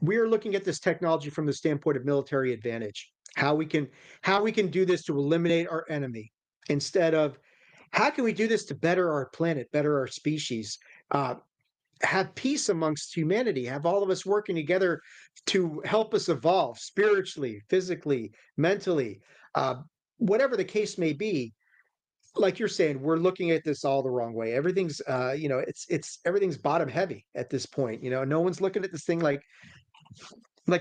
looking at this technology from the standpoint of military advantage. How we can do this to eliminate our enemy instead of how can we do this to better our planet, better our species, uh, have peace amongst humanity, have all of us working together to help us evolve spiritually, physically, mentally, uh, whatever the case may be. Like you're saying, we're looking at this all the wrong way. Everything's, it's everything's bottom heavy at this point. No one's looking at this thing like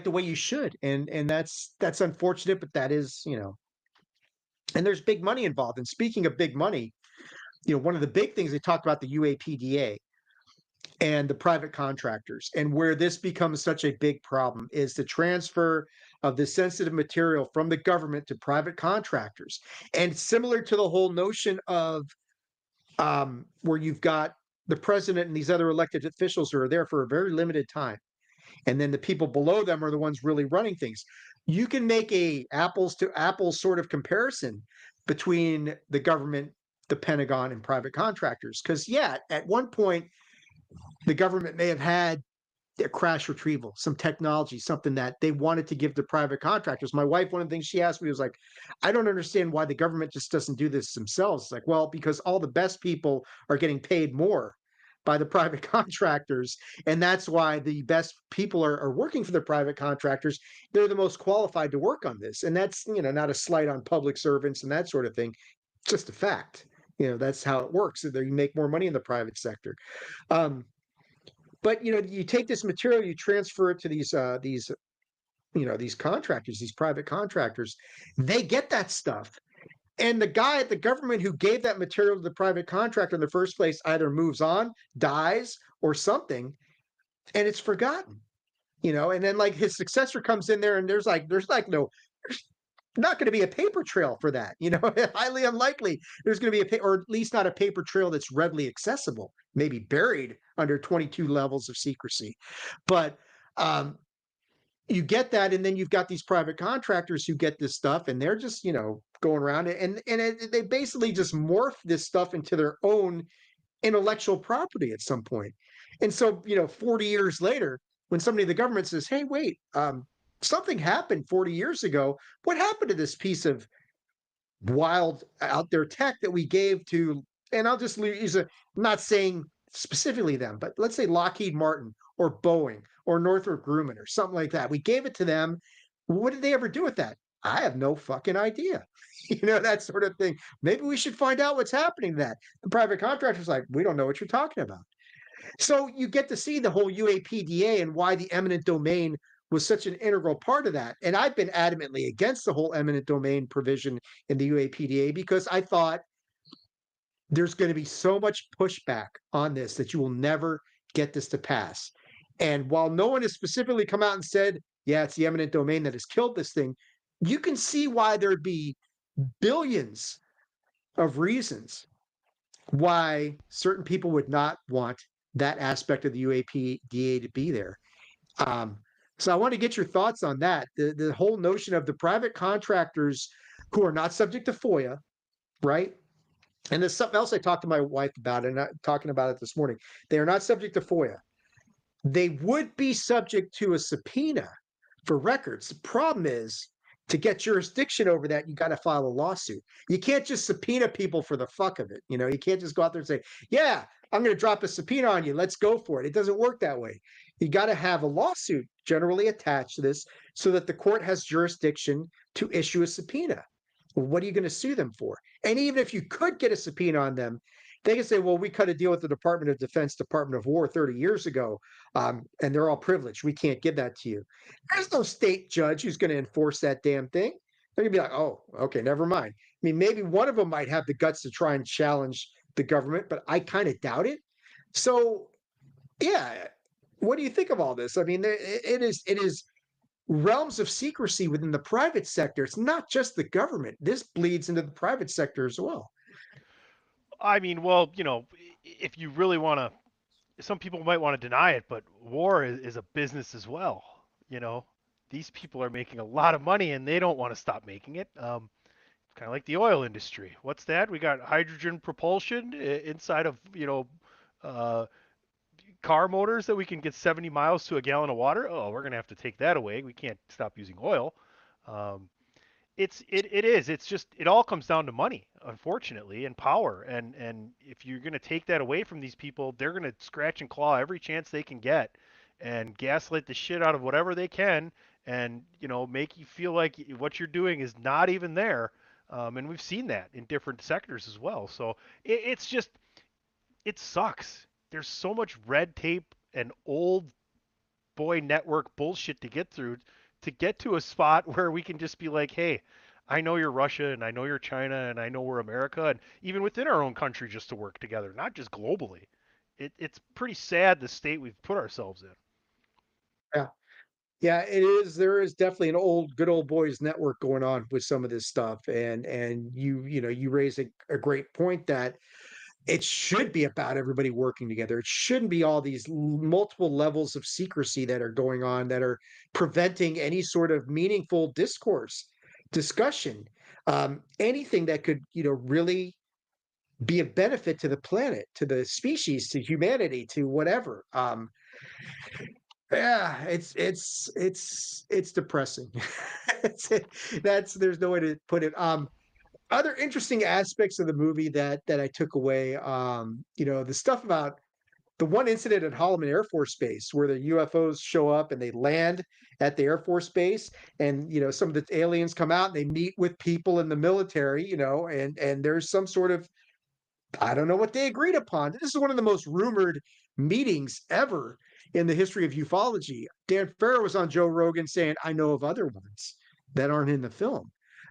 the way you should, and that's unfortunate, but that is, and there's big money involved. And speaking of big money, one of the big things they talked about the UAPDA and the private contractors. And where this becomes such a big problem is the transfer of the sensitive material from the government to private contractors. And similar to the whole notion of where you've got the president and these other elected officials who are there for a very limited time. And then the people below them are the ones really running things. You can make a apples to apples sort of comparison between the government, the Pentagon, and private contractors. Because yeah, at one point the government may have had a crash retrieval, some technology, something that they wanted to give to private contractors. My wife, one of the things she asked me was like, I don't understand why the government just doesn't do this themselves. It's like, well, because all the best people are getting paid more by the private contractors. And that's why the best people are working for the private contractors. They're the most qualified to work on this. And that's, not a slight on public servants and that sort of thing. It's just a fact. That's how it works. You make more money in the private sector. Um, but you take this material, you transfer it to these contractors, these private contractors. They get that stuff, and the guy at the government who gave that material to the private contractor in the first place either moves on, dies, or something, and it's forgotten. And then like his successor comes in there, and there's not going to be a paper trail for that. Highly unlikely there's going to be or at least not a paper trail that's readily accessible, maybe buried under 22 levels of secrecy. But um, you get that, and then you've got these private contractors who get this stuff, and they're just going around it, and they basically just morph this stuff into their own intellectual property at some point. And so 40 years later, when somebody in the government says, hey, wait, something happened 40 years ago, what happened to this piece of wild out there tech that we gave to, and I'll just use I'm not saying specifically them, but let's say Lockheed Martin or Boeing or Northrop Grumman or something like that. We gave it to them. What did they ever do with that? I have no fucking idea. That sort of thing. Maybe we should find out what's happening to that. The private contractor's like, we don't know what you're talking about. So you get to see the whole UAPDA and why the eminent domain was such an integral part of that. And I've been adamantly against the whole eminent domain provision in the UAPDA because I thought there's going to be so much pushback on this that you will never get this to pass. And while no one has specifically come out and said, yeah, it's the eminent domain that has killed this thing, you can see why there'd be billions of reasons why certain people would not want that aspect of the UAPDA to be there. Um, so I want to get your thoughts on that. The whole notion of the private contractors who are not subject to FOIA, right? And there's something else I talked to my wife about, and I'm talking about it this morning. They are not subject to FOIA. They would be subject to a subpoena for records. The problem is to get jurisdiction over that, you got to file a lawsuit. You can't just subpoena people for the fuck of it. You can't just go out there and say, yeah, I'm going to drop a subpoena on you. Let's go for it. It doesn't work that way. You got to have a lawsuit generally attached to this so that the court has jurisdiction to issue a subpoena. Well, what are you going to sue them for? And even if you could get a subpoena on them, they can say, well, we cut a deal with the Department of Defense, Department of War 30 years ago, and they're all privileged. We can't give that to you. There's no state judge who's going to enforce that damn thing. They're going to be like, oh, okay, never mind. I mean, maybe one of them might have the guts to try and challenge the government, but I kind of doubt it. So, yeah, what do you think of all this? I mean, it is realms of secrecy within the private sector. It's not just the government. This bleeds into the private sector as well. I mean, well, if you really want to, some people might want to deny it, but war is a business as well. You know, these people are making a lot of money and they don't want to stop making it. Kind of like the oil industry. What's that? We got hydrogen propulsion inside of, uh, car motors that we can get 70 miles to a gallon of water. Oh, we're gonna have to take that away. We can't stop using oil. Um, it is. It's just it all comes down to money, unfortunately, and power. And if you're gonna take that away from these people, they're gonna scratch and claw every chance they can get, and gaslight the shit out of whatever they can, and make you feel like what you're doing is not even there. And we've seen that in different sectors as well. So it's just it sucks. There's so much red tape and old boy network bullshit to get through to get to a spot where we can just be like, hey, I know you're Russia and I know you're China and I know we're America, and even within our own country just to work together, not just globally. It's pretty sad the state we've put ourselves in. Yeah. Yeah, it is. There is definitely an good old boys network going on with some of this stuff. And you raise a great point that it should be about everybody working together. It shouldn't be all these multiple levels of secrecy that are going on that are preventing any sort of meaningful discourse, discussion, anything that could, really be a benefit to the planet, to the species, to humanity, to whatever. Yeah, it's depressing. It's, that's there's no way to put it. Other interesting aspects of the movie that I took away, the stuff about the one incident at Holloman Air Force Base where the UFOs show up and they land at the Air Force Base, and some of the aliens come out and they meet with people in the military, and there's some sort of, I don't know what they agreed upon. This is one of the most rumored meetings ever in the history of ufology. Dan Farrow was on Joe Rogan saying, "I know of other ones that aren't in the film."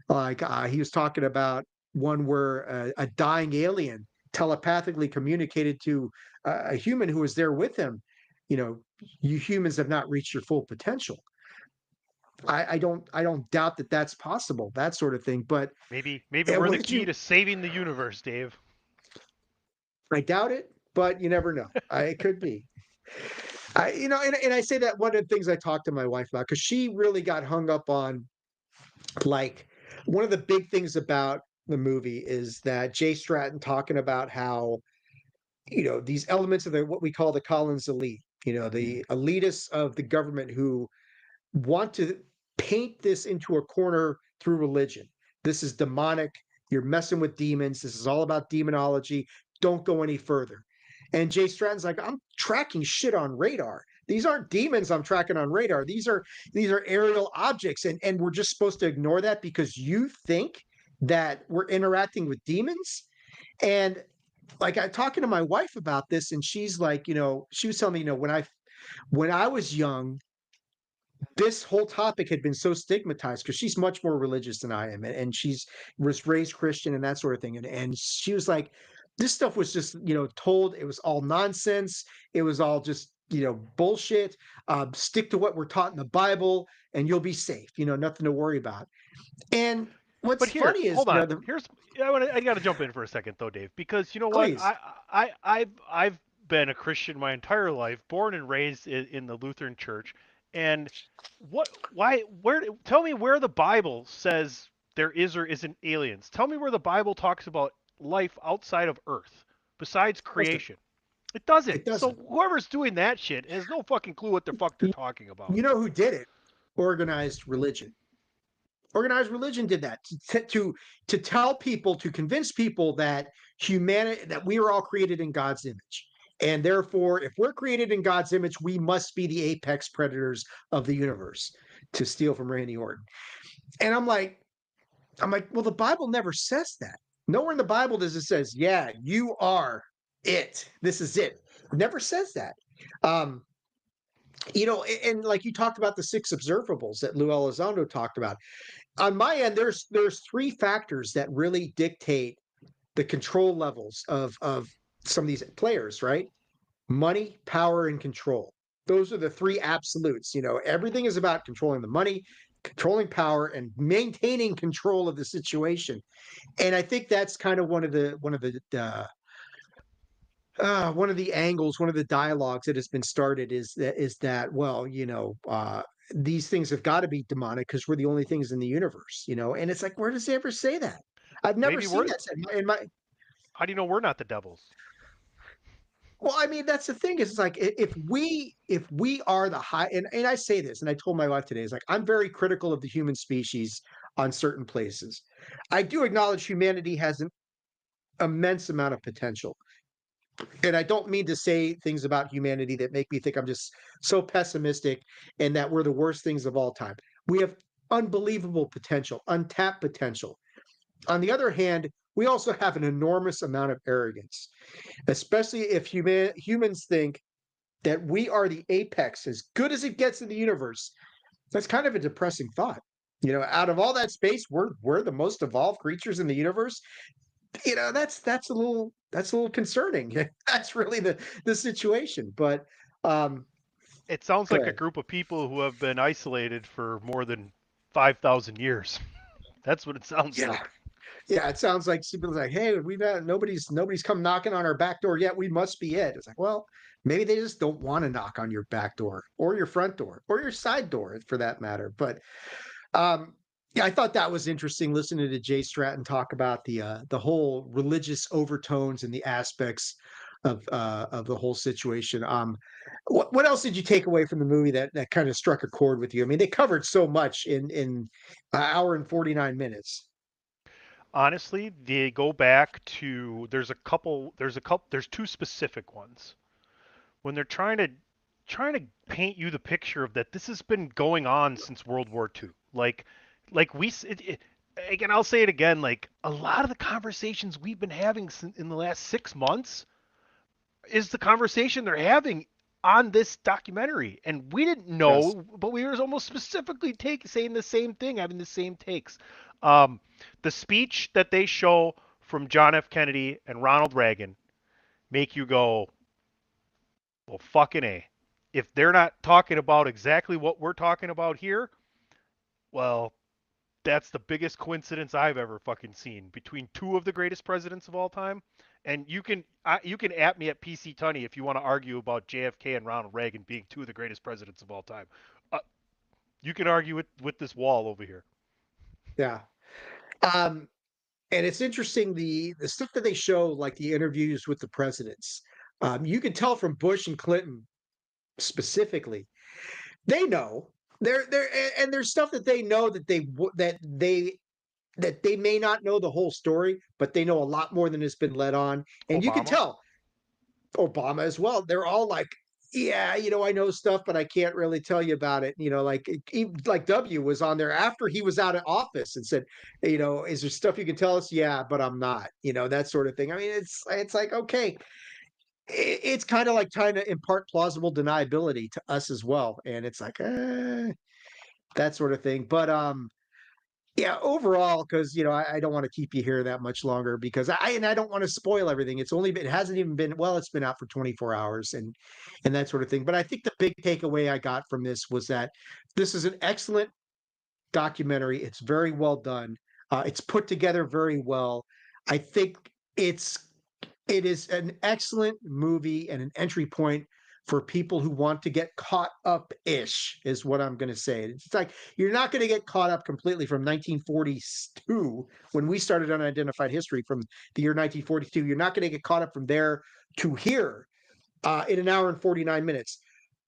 Like he was talking about one where a dying alien telepathically communicated to a human who was there with him. You know, you humans have not reached your full potential. I don't doubt that that's possible, that sort of thing. But Maybe we're what the did key you? to saving the universe, Dave. I doubt it, but you never know. It could be. And I say that one of the things I talked to my wife about, because she really got hung up on, like, one of the big things about the movie is that Jay Stratton talking about how, these elements of what we call the Collins elite, the elitists of the government who want to paint this into a corner through religion. This is demonic. You're messing with demons. This is all about demonology. Don't go any further. And Jay Stratton's like, I'm tracking shit on radar. These aren't demons I'm tracking on radar. These are aerial objects. And we're just supposed to ignore that because you think that we're interacting with demons. And like I talking to my wife about this, and she's like, she was telling me, when I was young, this whole topic had been so stigmatized because she's much more religious than I am, and she's was raised Christian and that sort of thing. And she was like, this stuff was just told, it was all nonsense. It was all just bullshit. Stick to what we're taught in the Bible, and you'll be safe. Nothing to worry about. And what's But here, funny is hold on. Here's I got to jump in for a second though, Dave, because you know what? please. I've been a Christian my entire life, born and raised in the Lutheran Church, and tell me where the Bible says there is or isn't aliens. Tell me where the Bible talks about life outside of Earth besides Listen, creation. It doesn't. it So doesn't. whoever's doing that shit has no fucking clue what the fuck they're You talking about. you know who did it? Organized religion. Organized religion did that to tell people, to convince people that humanity, that we are all created in God's image. And therefore, if we're created in God's image, we must be the apex predators of the universe, to steal from Randy Orton. And I'm like, well, the Bible never says that. Nowhere in the Bible does it says, yeah, you are it. This is it. It never says that. Um, and like you talked about the six observables that Lou Elizondo talked about. On my end, there's three factors that really dictate the control levels of some of these players, right? Money, power, and control. Those are the three absolutes. Everything is about controlling the money, controlling power, and maintaining control of the situation. And I think that's kind of one of the angles, one of the dialogues that has been started is that, well, these things have got to be demonic because we're the only things in the universe, and it's like, where does it ever say that? I've never Maybe seen we're. that said in my. How do you know we're not the devils? Well, I mean, that's the thing, is it's like, if we are the high, and I say this, and I told my wife today, is like, I'm very critical of the human species on certain places. I do acknowledge humanity has an immense amount of potential. And I don't mean to say things about humanity that make me think I'm just so pessimistic and that we're the worst things of all time. We have unbelievable potential, untapped potential. On the other hand, we also have an enormous amount of arrogance, especially if humans think that we are the apex, as good as it gets in the universe. That's kind of a depressing thought. Out of all that space, we're the most evolved creatures in the universe. That's a little concerning. That's really the situation. But It sounds go like a ahead. group of people who have been isolated for more than 5,000 years. That's what it sounds Yeah, like. yeah. It sounds like people's like, hey, we've had nobody's come knocking on our back door yet. We must be it. It's like, well, maybe they just don't want to knock on your back door or your front door or your side door, for that matter. But um, yeah, I thought that was interesting listening to Jay Stratton talk about the whole religious overtones and the aspects of the whole situation. What else did you take away from the movie that kind of struck a chord with you? I mean, they covered so much in an hour and 49 minutes. Honestly, they go back to there's two specific ones. when they're trying to paint you the picture of that this has been going on since World War II. Like again, I'll say it again. Like a lot of the conversations we've been having in the last 6 months is the conversation they're having on this documentary, and we didn't Yes. know, but we were almost specifically saying the same thing, having the same takes. The speech that they show from John F. Kennedy and Ronald Reagan make you go, well, fucking A. If they're not talking about exactly what we're talking about here, well, that's the biggest coincidence I've ever fucking seen between two of the greatest presidents of all time. And you can at me at PC Tunney if you want to argue about JFK and Ronald Reagan being two of the greatest presidents of all time. Uh, you can argue with this wall over here. Yeah. Um, and it's interesting the stuff that they show, like the interviews with the presidents. You can tell from Bush and Clinton specifically, they know they're and there's stuff that they know that they may not know the whole story, but they know a lot more than has been let on. And you can Obama. tell Obama as well. They're all like, yeah, I know stuff, but I can't really tell you about it. Like W was on there after he was out of office and said, is there stuff you can tell us? Yeah, but I'm not. That sort of thing. I mean, it's like, okay, it's kind of like trying to impart plausible deniability to us as well, and it's like, that sort of thing. But yeah, overall, because I don't want to keep you here that much longer because I don't want to spoil everything. It hasn't even been, well, it's been out for 24 hours and that sort of thing. But I think the big takeaway I got from this was that this is an excellent documentary. It's very well done. It's put together very well. I think it's it is an excellent movie and an entry point for people who want to get caught up ish, is what I'm going to say. It's like you're not going to get caught up completely from 1942 when we started Unidentified History from the year 1942. You're not going to get caught up from there to here in an hour and 49 minutes.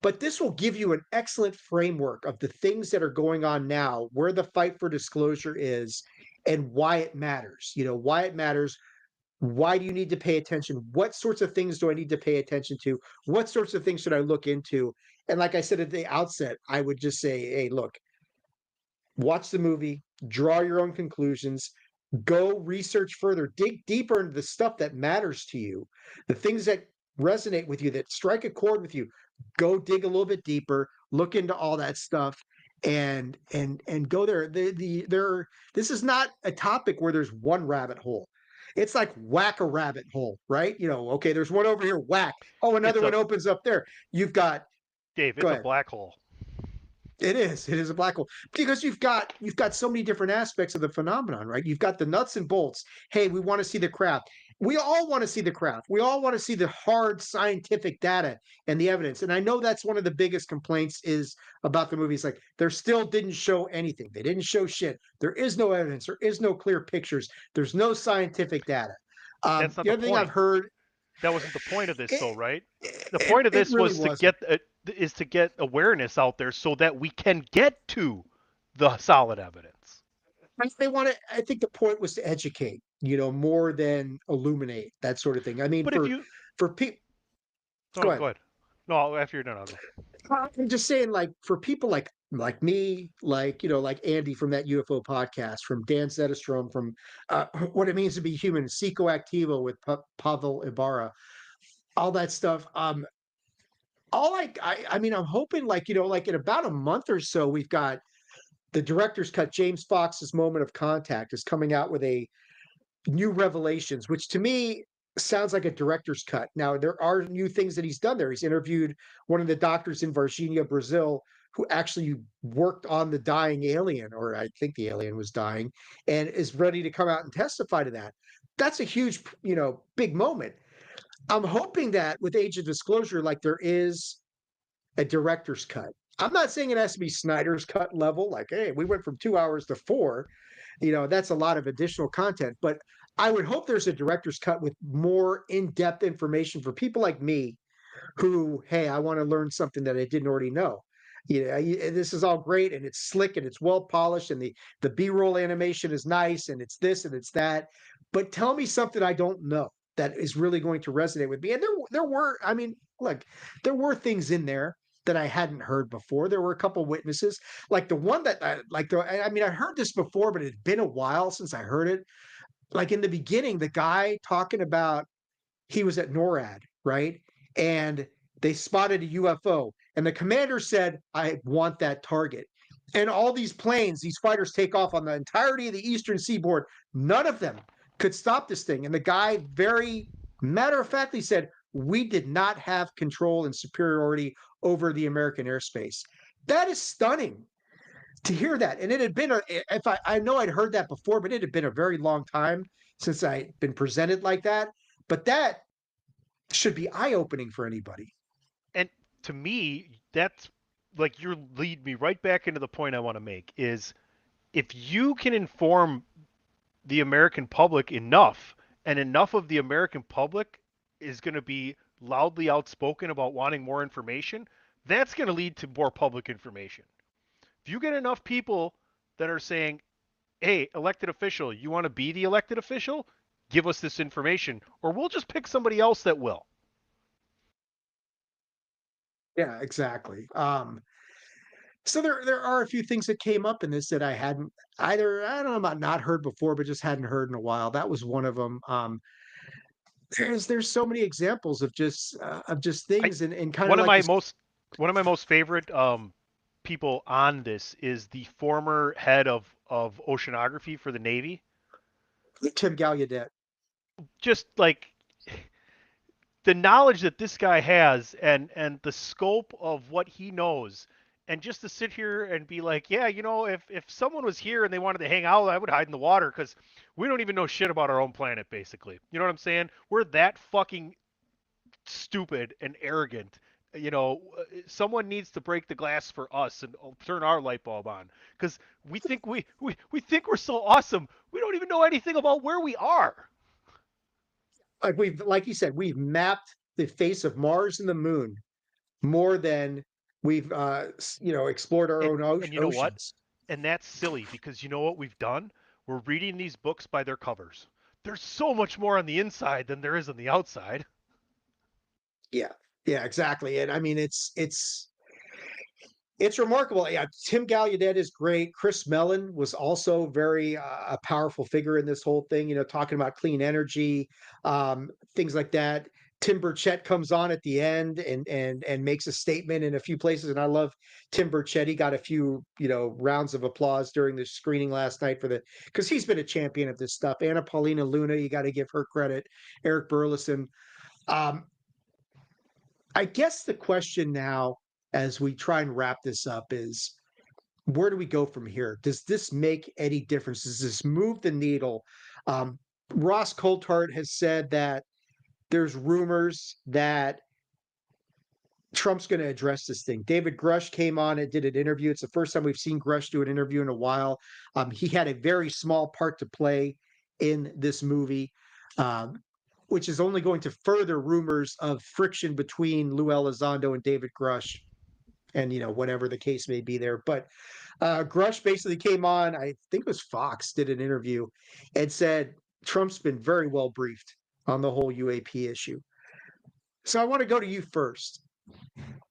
But this will give you an excellent framework of the things that are going on now, where the fight for disclosure is, and why it matters. Why it matters, why do you need to pay attention? What sorts of things do I need to pay attention to? What sorts of things should I look into? And like I said at the outset, I would just say, hey, look, watch the movie, draw your own conclusions, go research further, dig deeper into the stuff that matters to you, the things that resonate with you, that strike a chord with you. Go dig a little bit deeper, look into all that stuff, and go there. This is not a topic where there's one rabbit hole. It's like whack a rabbit hole, right? Okay, there's one over here, whack. Oh, another It's a one opens up there. You've got, Dave. go It's a ahead. black hole. It is a black hole because you've got so many different aspects of the phenomenon, right? You've got the nuts and bolts. Hey, we want to see the craft. We all want to see the craft. We all want to see the hard scientific data and the evidence. And I know that's one of the biggest complaints is about the movies. Like there still didn't show anything. They didn't show shit. There is no evidence. There is no clear pictures. There's no scientific data. That's not The the other thing I've point. heard, That wasn't the point of this, though, it, right? The it, point of it this really was to wasn't. get awareness out there so that we can get to the solid evidence. They want to. I think the point was to educate, more than illuminate, that sort of thing. I mean, But if you for people, no, go no, ahead. go ahead. No, after you're done, I'll go. I'm just saying, like for people like me, like Andy from that UFO podcast, from Dan Zetterstrom, from what it means to be human, Psychoactivo with Pavel Ibarra, all that stuff. All I mean, I'm hoping like in about a month or so, we've got the director's cut. James Fox's Moment of Contact is coming out with a new revelations, which to me sounds like a director's cut. Now, there are new things that he's done there. He's interviewed one of the doctors in Varginha, Brazil, who actually worked on the dying alien, or I think the alien was dying, and is ready to come out and testify to that. That's a huge, big moment. I'm hoping that with Age of Disclosure, like there is a director's cut. I'm not saying it has to be Snyder's cut level, like, hey, we went from 2 hours to four. That's a lot of additional content. But I would hope there's a director's cut with more in-depth information for people like me who, hey, I want to learn something that I didn't already know. This is all great and it's slick and it's well polished and the B-roll animation is nice and it's this and it's that. But tell me something I don't know that is really going to resonate with me. And there were, I mean, look, there were things in there that I hadn't heard before. There were a couple witnesses, like the one that I mean, I heard this before, but it had been a while since I heard it. Like in the beginning, the guy talking about he was at NORAD, right? And they spotted a UFO, and the commander said, "I want that target." And all these planes, these fighters take off on the entirety of the eastern seaboard. None of them could stop this thing. And the guy very matter of factly said, "We did not have control and superiority over the American airspace." That is stunning to hear that. And it had been, if I know I'd heard that before, but it had been a very long time since I'd been presented like that. But that should be eye opening for anybody. And to me, that's like you lead me right back into the point I want to make is if you can inform the American public enough, and enough of the American public is going to be loudly outspoken about wanting more information, that's going to lead to more public information. If you get enough people that are saying, hey, elected official, you want to be the elected official? Give us this information, or we'll just pick somebody else that will. Yeah, exactly. So there are a few things that came up in this that I hadn't either. I don't know about not heard before, but just hadn't heard in a while. That was one of them. There's so many examples of just I things and kind of one of like my this most one of my most favorite people on this is the former head of oceanography for the Navy. Tim Gallaudet. Just like the knowledge that this guy has and the scope of what he knows, and just to sit here and be like, yeah, if someone was here and they wanted to hang out, I would hide in the water because we don't even know shit about our own planet, basically. You know what I'm saying? We're that fucking stupid and arrogant. Someone needs to break the glass for us and turn our light bulb on because we think we're so awesome. We don't even know anything about where we are. Like you said, we've mapped the face of Mars and the moon more than we've explored our own And you know what? oceans. And that's silly because you know what we've done? We're reading these books by their covers. There's so much more on the inside than there is on the outside. Yeah, yeah, exactly. And I mean, it's remarkable. Yeah, Tim Gallaudet is great. Chris Mellon was also very a powerful figure in this whole thing. Talking about clean energy, things like that. Tim Burchett comes on at the end and makes a statement in a few places, and I love Tim Burchett. He got a few rounds of applause during the screening last night because he's been a champion of this stuff. Anna Paulina Luna, you got to give her credit. Eric Burleson. Um, I guess the question now, as we try and wrap this up, is where do we go from here? Does this make any difference? Does this move the needle? Um, Ross Coulthart has said that there's rumors that Trump's going to address this thing. David Grush came on and did an interview. It's the first time we've seen Grush do an interview in a while. He had a very small part to play in this movie, um, which is only going to further rumors of friction between Lou Elizondo and David Grush, and whatever the case may be there. But Grush basically came on. I think it was Fox did an interview and said Trump's been very well briefed on the whole UAP issue. So I want to go to you first.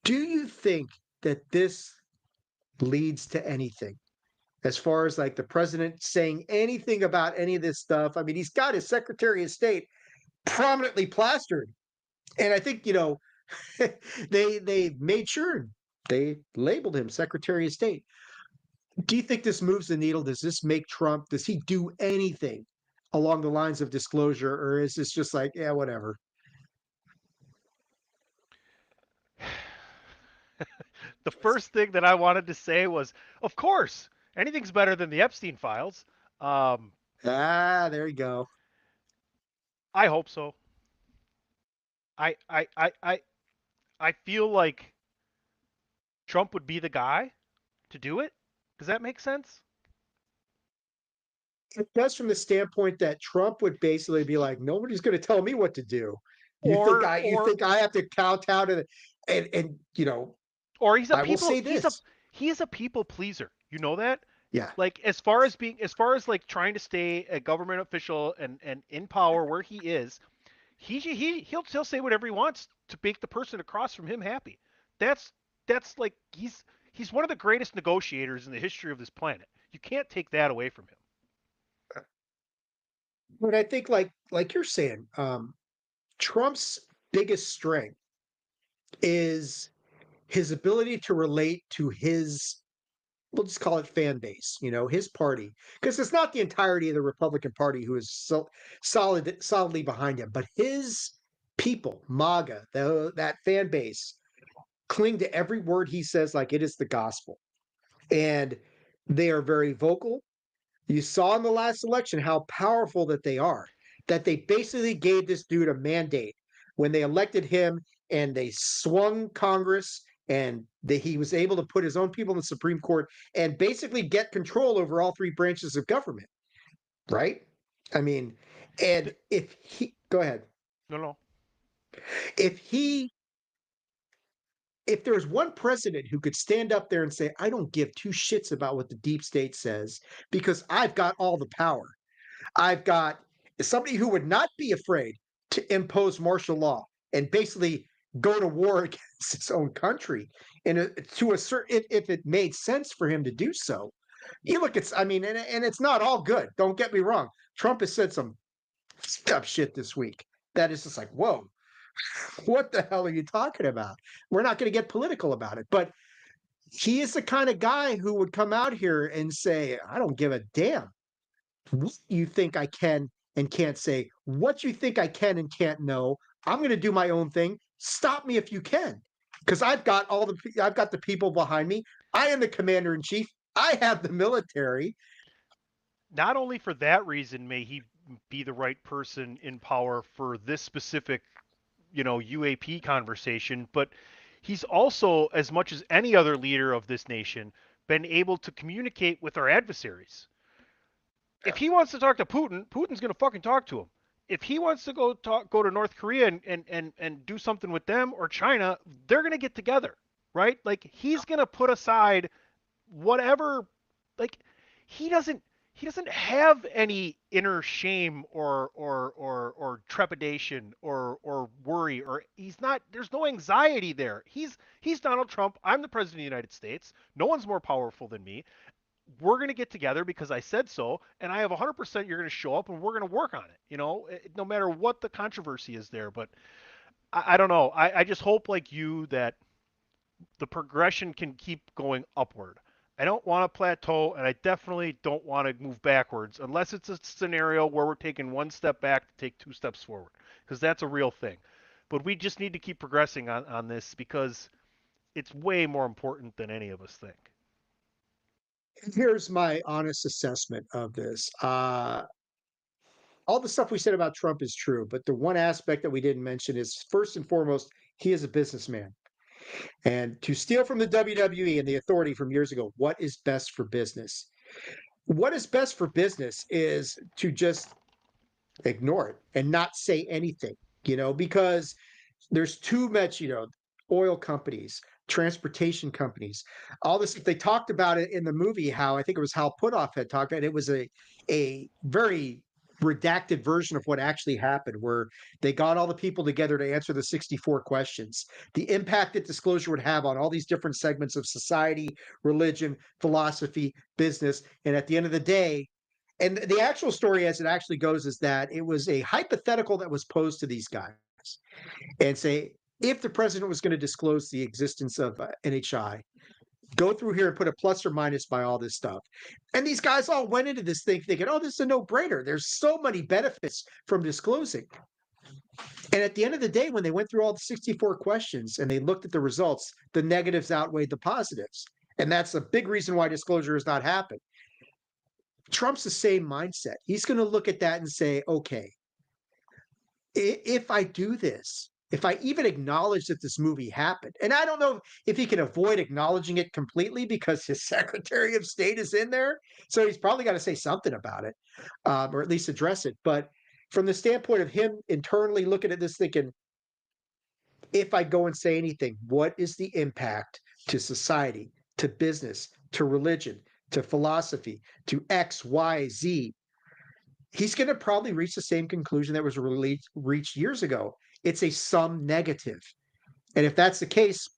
Do you think that this leads to anything as far as like the president saying anything about any of this stuff? I mean, he's got his Secretary of State prominently plastered, and I think they made sure they labeled him Secretary of State. Do you think this moves the needle? Does this make Trump? Does he do anything along the lines of disclosure, or is this just like, yeah, whatever? The first thing that I wanted to say was, of course, anything's better than the Epstein files. Um, There you go. I hope so. I I I I I feel like Trump would be the guy to do it. Does that make sense? It does from the standpoint that Trump would basically be like, nobody's going to tell me what to do. Or You or think I have to kowtow to and or he's a I will people say this. he is a people pleaser. You know that? Yeah. Like as far as like trying to stay a government official and in power where he is, He'll say whatever he wants to make the person across from him happy. That's that's like he's one of the greatest negotiators in the history of this planet. You can't take that away from him. But I think like you're saying, Trump's biggest strength is his ability to relate to his, we'll just call it fan base, his party, because it's not the entirety of the Republican Party who is solidly behind him, but his people, MAGA, that fan base, cling to every word he says like it is the gospel, and they are very vocal. You saw in the last election how powerful that they are, that they basically gave this dude a mandate when they elected him, and they swung Congress, and he was able to put his own people in the Supreme Court and basically get control over all three branches of government, right? I mean, and if he, go ahead, No, no. if he, if there's one president who could stand up there and say, I don't give two shits about what the deep state says because I've got all the power. I've got somebody who would not be afraid to impose martial law and basically go to war against his own country, and to a certain, if it made sense for him to do so. You look at, I mean, and it's not all good. Don't get me wrong. Trump has said some stuff shit this week that is just like, whoa, what the hell are you talking about? We're not going to get political about it, but he is the kind of guy who would come out here and say, I don't give a damn what you think I can and can't say, what you think I can and can't know. I'm going to do my own thing. Stop me if you can, because I've got the people behind me. I am the commander in chief. I have the military. Not only for that reason may he be the right person in power for this specific, UAP conversation, but he's also, as much as any other leader of this nation, been able to communicate with our adversaries. If he wants to talk to Putin, Putin's going to fucking talk to him. If he wants to go to North Korea and do something with them or China, they're going to get together, right? Like he's going to put aside whatever, like he doesn't he doesn't have any inner shame or trepidation or worry, or he's not, there's no anxiety there. He's Donald Trump. I'm the president of the United States. No one's more powerful than me. We're going to get together because I said so, and I have 100% you're going to show up and we're going to work on it, no matter what the controversy is there. But I don't know. I just hope, like you, that the progression can keep going upward. I don't want to plateau, and I definitely don't want to move backwards unless it's a scenario where we're taking one step back to take two steps forward, because that's a real thing. But we just need to keep progressing on this because it's way more important than any of us think. Here's my honest assessment of this. All the stuff we said about Trump is true, but the one aspect that we didn't mention is, first and foremost, he is a businessman. And to steal from the WWE and the authority from years ago, what is best for business? What is best for business is to just ignore it and not say anything, because there's too much, oil companies, transportation companies, all this. They talked about it in the movie, how I think it was Hal Puthoff had talked about it. It was a very redacted version of what actually happened, where they got all the people together to answer the 64 questions, the impact that disclosure would have on all these different segments of society, religion, philosophy, business. And at the end of the day, and the actual story as it actually goes is that it was a hypothetical that was posed to these guys, and say, if the president was going to disclose the existence of NHI, go through here and put a plus or minus by all this stuff. And these guys all went into this thing thinking, oh, this is a no brainer. There's so many benefits from disclosing. And at the end of the day, when they went through all the 64 questions and they looked at the results, the negatives outweighed the positives. And that's a big reason why disclosure has not happened. Trump's the same mindset. He's going to look at that and say, okay, if I do this, if I even acknowledge that this movie happened, and I don't know if he can avoid acknowledging it completely because his Secretary of State is in there, so he's probably got to say something about it, or at least address it. But from the standpoint of him internally looking at this, thinking, if I go and say anything, what is the impact to society, to business, to religion, to philosophy, to X, Y, Z? he's going to probably reach the same conclusion that was reached years ago. It's a sum negative. And if that's the case,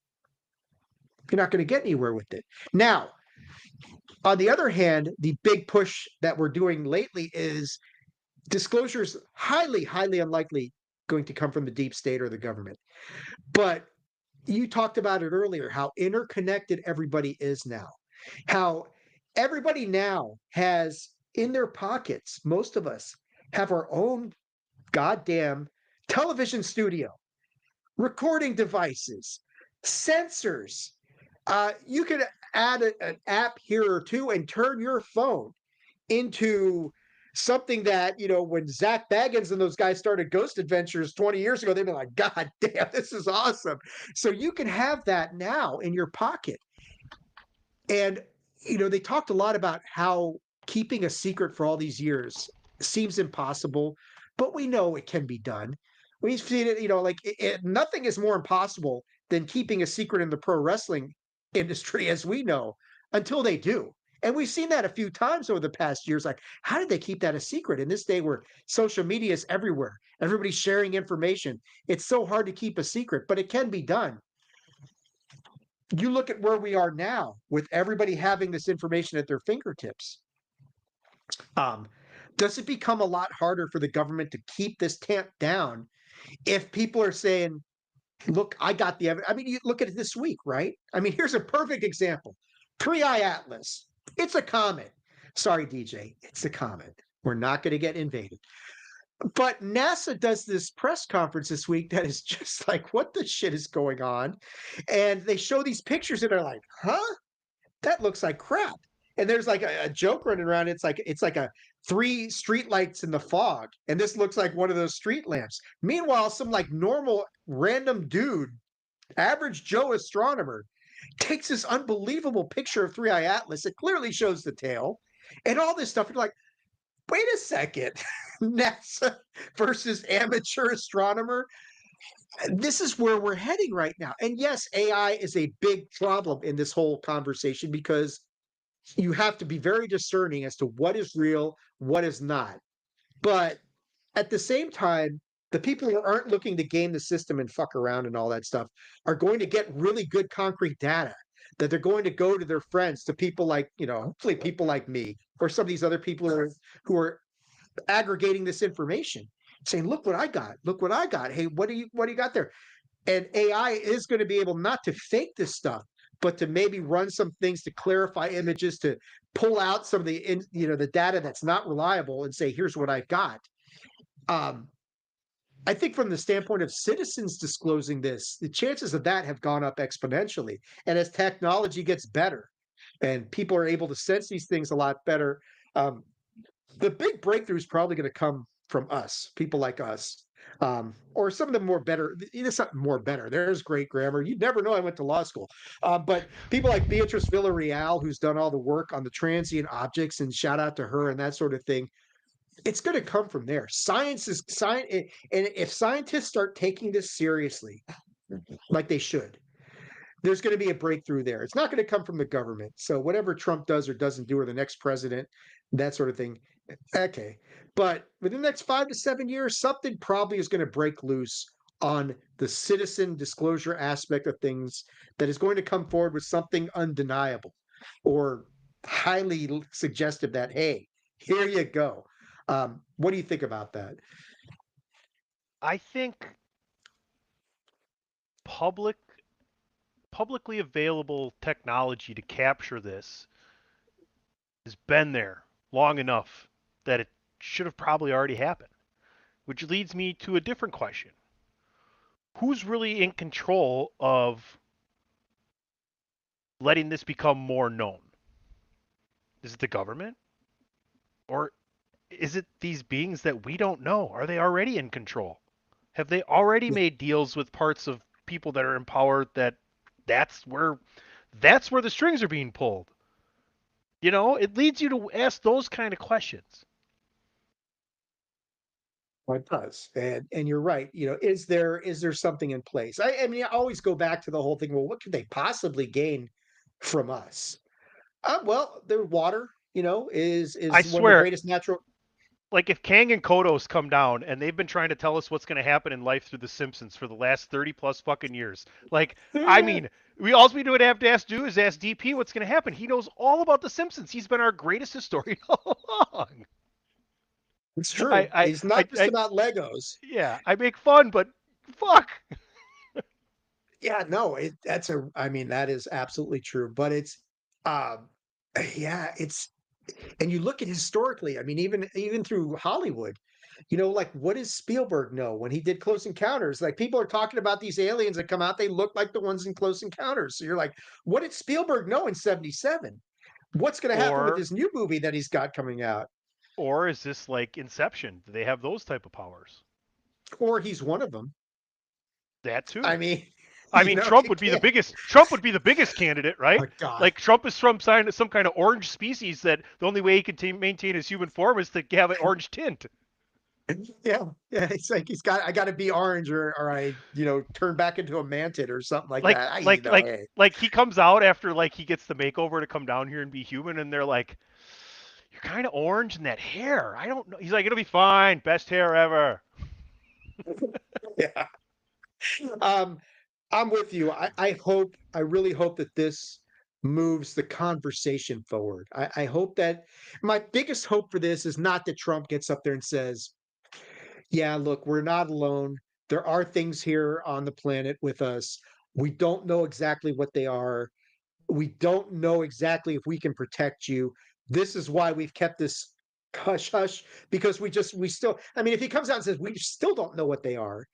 you're not going to get anywhere with it. Now, on the other hand, the big push that we're doing lately is disclosures highly, highly unlikely going to come from the deep state or the government. But you talked about it earlier, how interconnected everybody is now, how everybody now has in their pockets, most of us have our own goddamn television studio, recording devices, sensors. You could add an app here or two and turn your phone into something that, when Zach Baggins and those guys started Ghost Adventures 20 years ago, they'd be like, God damn, this is awesome. So you can have that now in your pocket. And, they talked a lot about how keeping a secret for all these years seems impossible, but we know it can be done. We've seen it, nothing is more impossible than keeping a secret in the pro wrestling industry, as we know, until they do. And we've seen that a few times over the past years. Like, how did they keep that a secret in this day where social media is everywhere? Everybody's sharing information. It's so hard to keep a secret, but it can be done. You look at where we are now with everybody having this information at their fingertips. Um, does it become a lot harder for the government to keep this tamped down if people are saying, look, I got the evidence? I mean, you look at it this week, right? I mean, here's a perfect example. Tri Atlas. It's a comet. Sorry, DJ. It's a comet. We're not going to get invaded. But NASA does this press conference this week that is just like, what the shit is going on? And they show these pictures and they're like, huh? That looks like crap. And there's like a joke running around. It's like a 3 street lights in the fog, and this looks like one of those street lamps. Meanwhile, some like normal random dude, average Joe astronomer, takes this unbelievable picture of 3i Atlas. It clearly shows the tail, and all this stuff. You're like, wait a second, NASA versus amateur astronomer. This is where we're heading right now. And yes, AI is a big problem in this whole conversation because you have to be very discerning as to what is real, what is not. But at the same time, the people who aren't looking to game the system and fuck around and all that stuff are going to get really good concrete data that they're going to go to their friends, to people like, hopefully people like me or some of these other people who are aggregating this information, saying, look what I got. Look what I got. Hey, what do you got there? And AI is going to be able not to fake this stuff, but to maybe run some things to clarify images, to pull out some of the data that's not reliable and say, here's what I've got. I think from the standpoint of citizens disclosing this, the chances of that have gone up exponentially. And as technology gets better and people are able to sense these things a lot better, the big breakthrough is probably going to come from us, people like us, or some of the more better. It's not more better. There's great grammar. You'd never know I went to law school, but people like Beatrice Villarreal, who's done all the work on the transient objects, and shout out to her and that sort of thing. It's going to come from there. Science is science, and if scientists start taking this seriously, like they should, there's going to be a breakthrough there. It's not going to come from the government. So whatever Trump does or doesn't do, or the next president, that sort of thing, okay. But within the next 5 to 7 years, something probably is going to break loose on the citizen disclosure aspect of things that is going to come forward with something undeniable or highly suggestive that, hey, here you go. What do you think about that? I think public publicly available technology to capture this has been there long enough that it should have probably already happened. Which leads me to a different question. Who's really in control of letting this become more known? Is it the government? Or is it these beings that we don't know? Are they already in control? Have they already made deals with parts of people that are in power that's where that's where the strings are being pulled? It leads you to ask those kind of questions. Well, it does, and you're right. Is there something in place? I mean, I always go back to the whole thing. Well, what could they possibly gain from us? Well, their water, I is one of the swear, greatest natural. like if Kang and Kodos come down and they've been trying to tell us what's going to happen in life through The Simpsons for the last 30 plus fucking years. Like, I mean, we would have to do is ask DP what's going to happen. He knows all about The Simpsons. He's been our greatest historian all along. It's I, true. I, It's not just I about Legos. yeah, I make fun, but fuck. Yeah, no, I mean, that is absolutely true. But um, yeah, and you look at historically, I mean, even through Hollywood, like what does Spielberg know when he did Close Encounters? Like people are talking about these aliens that come out, they look like the ones in Close Encounters. So you're like, what did Spielberg know in 77? What's going to happen with Or this new movie that he's got coming out? or is this like Inception? Do they have those type of powers? Or he's one of them. That too. I mean, I mean, you can't. Trump would be the biggest candidate, right? Oh God. Like Trump is from some kind of orange species that the only way he can maintain his human form is to have an orange tint. Yeah, yeah. It's like I got to be orange, or I, turn back into a mantid or something like Like that. like like Hey, like he comes out after like he gets the makeover to come down here and be human, and they're like, "You're kind of orange in that hair. I don't know." He's like, "It'll be fine. Best hair ever." yeah. Um, I'm with you. I really hope that this moves the conversation forward. I hope that my biggest hope for this is not that Trump gets up there and says, yeah, look, we're not alone. There are things here on the planet with us. We don't know exactly what they are. We don't know exactly if we can protect you. This is why we've kept this hush hush, because we still, I mean, if he comes out and says we still don't know what they are,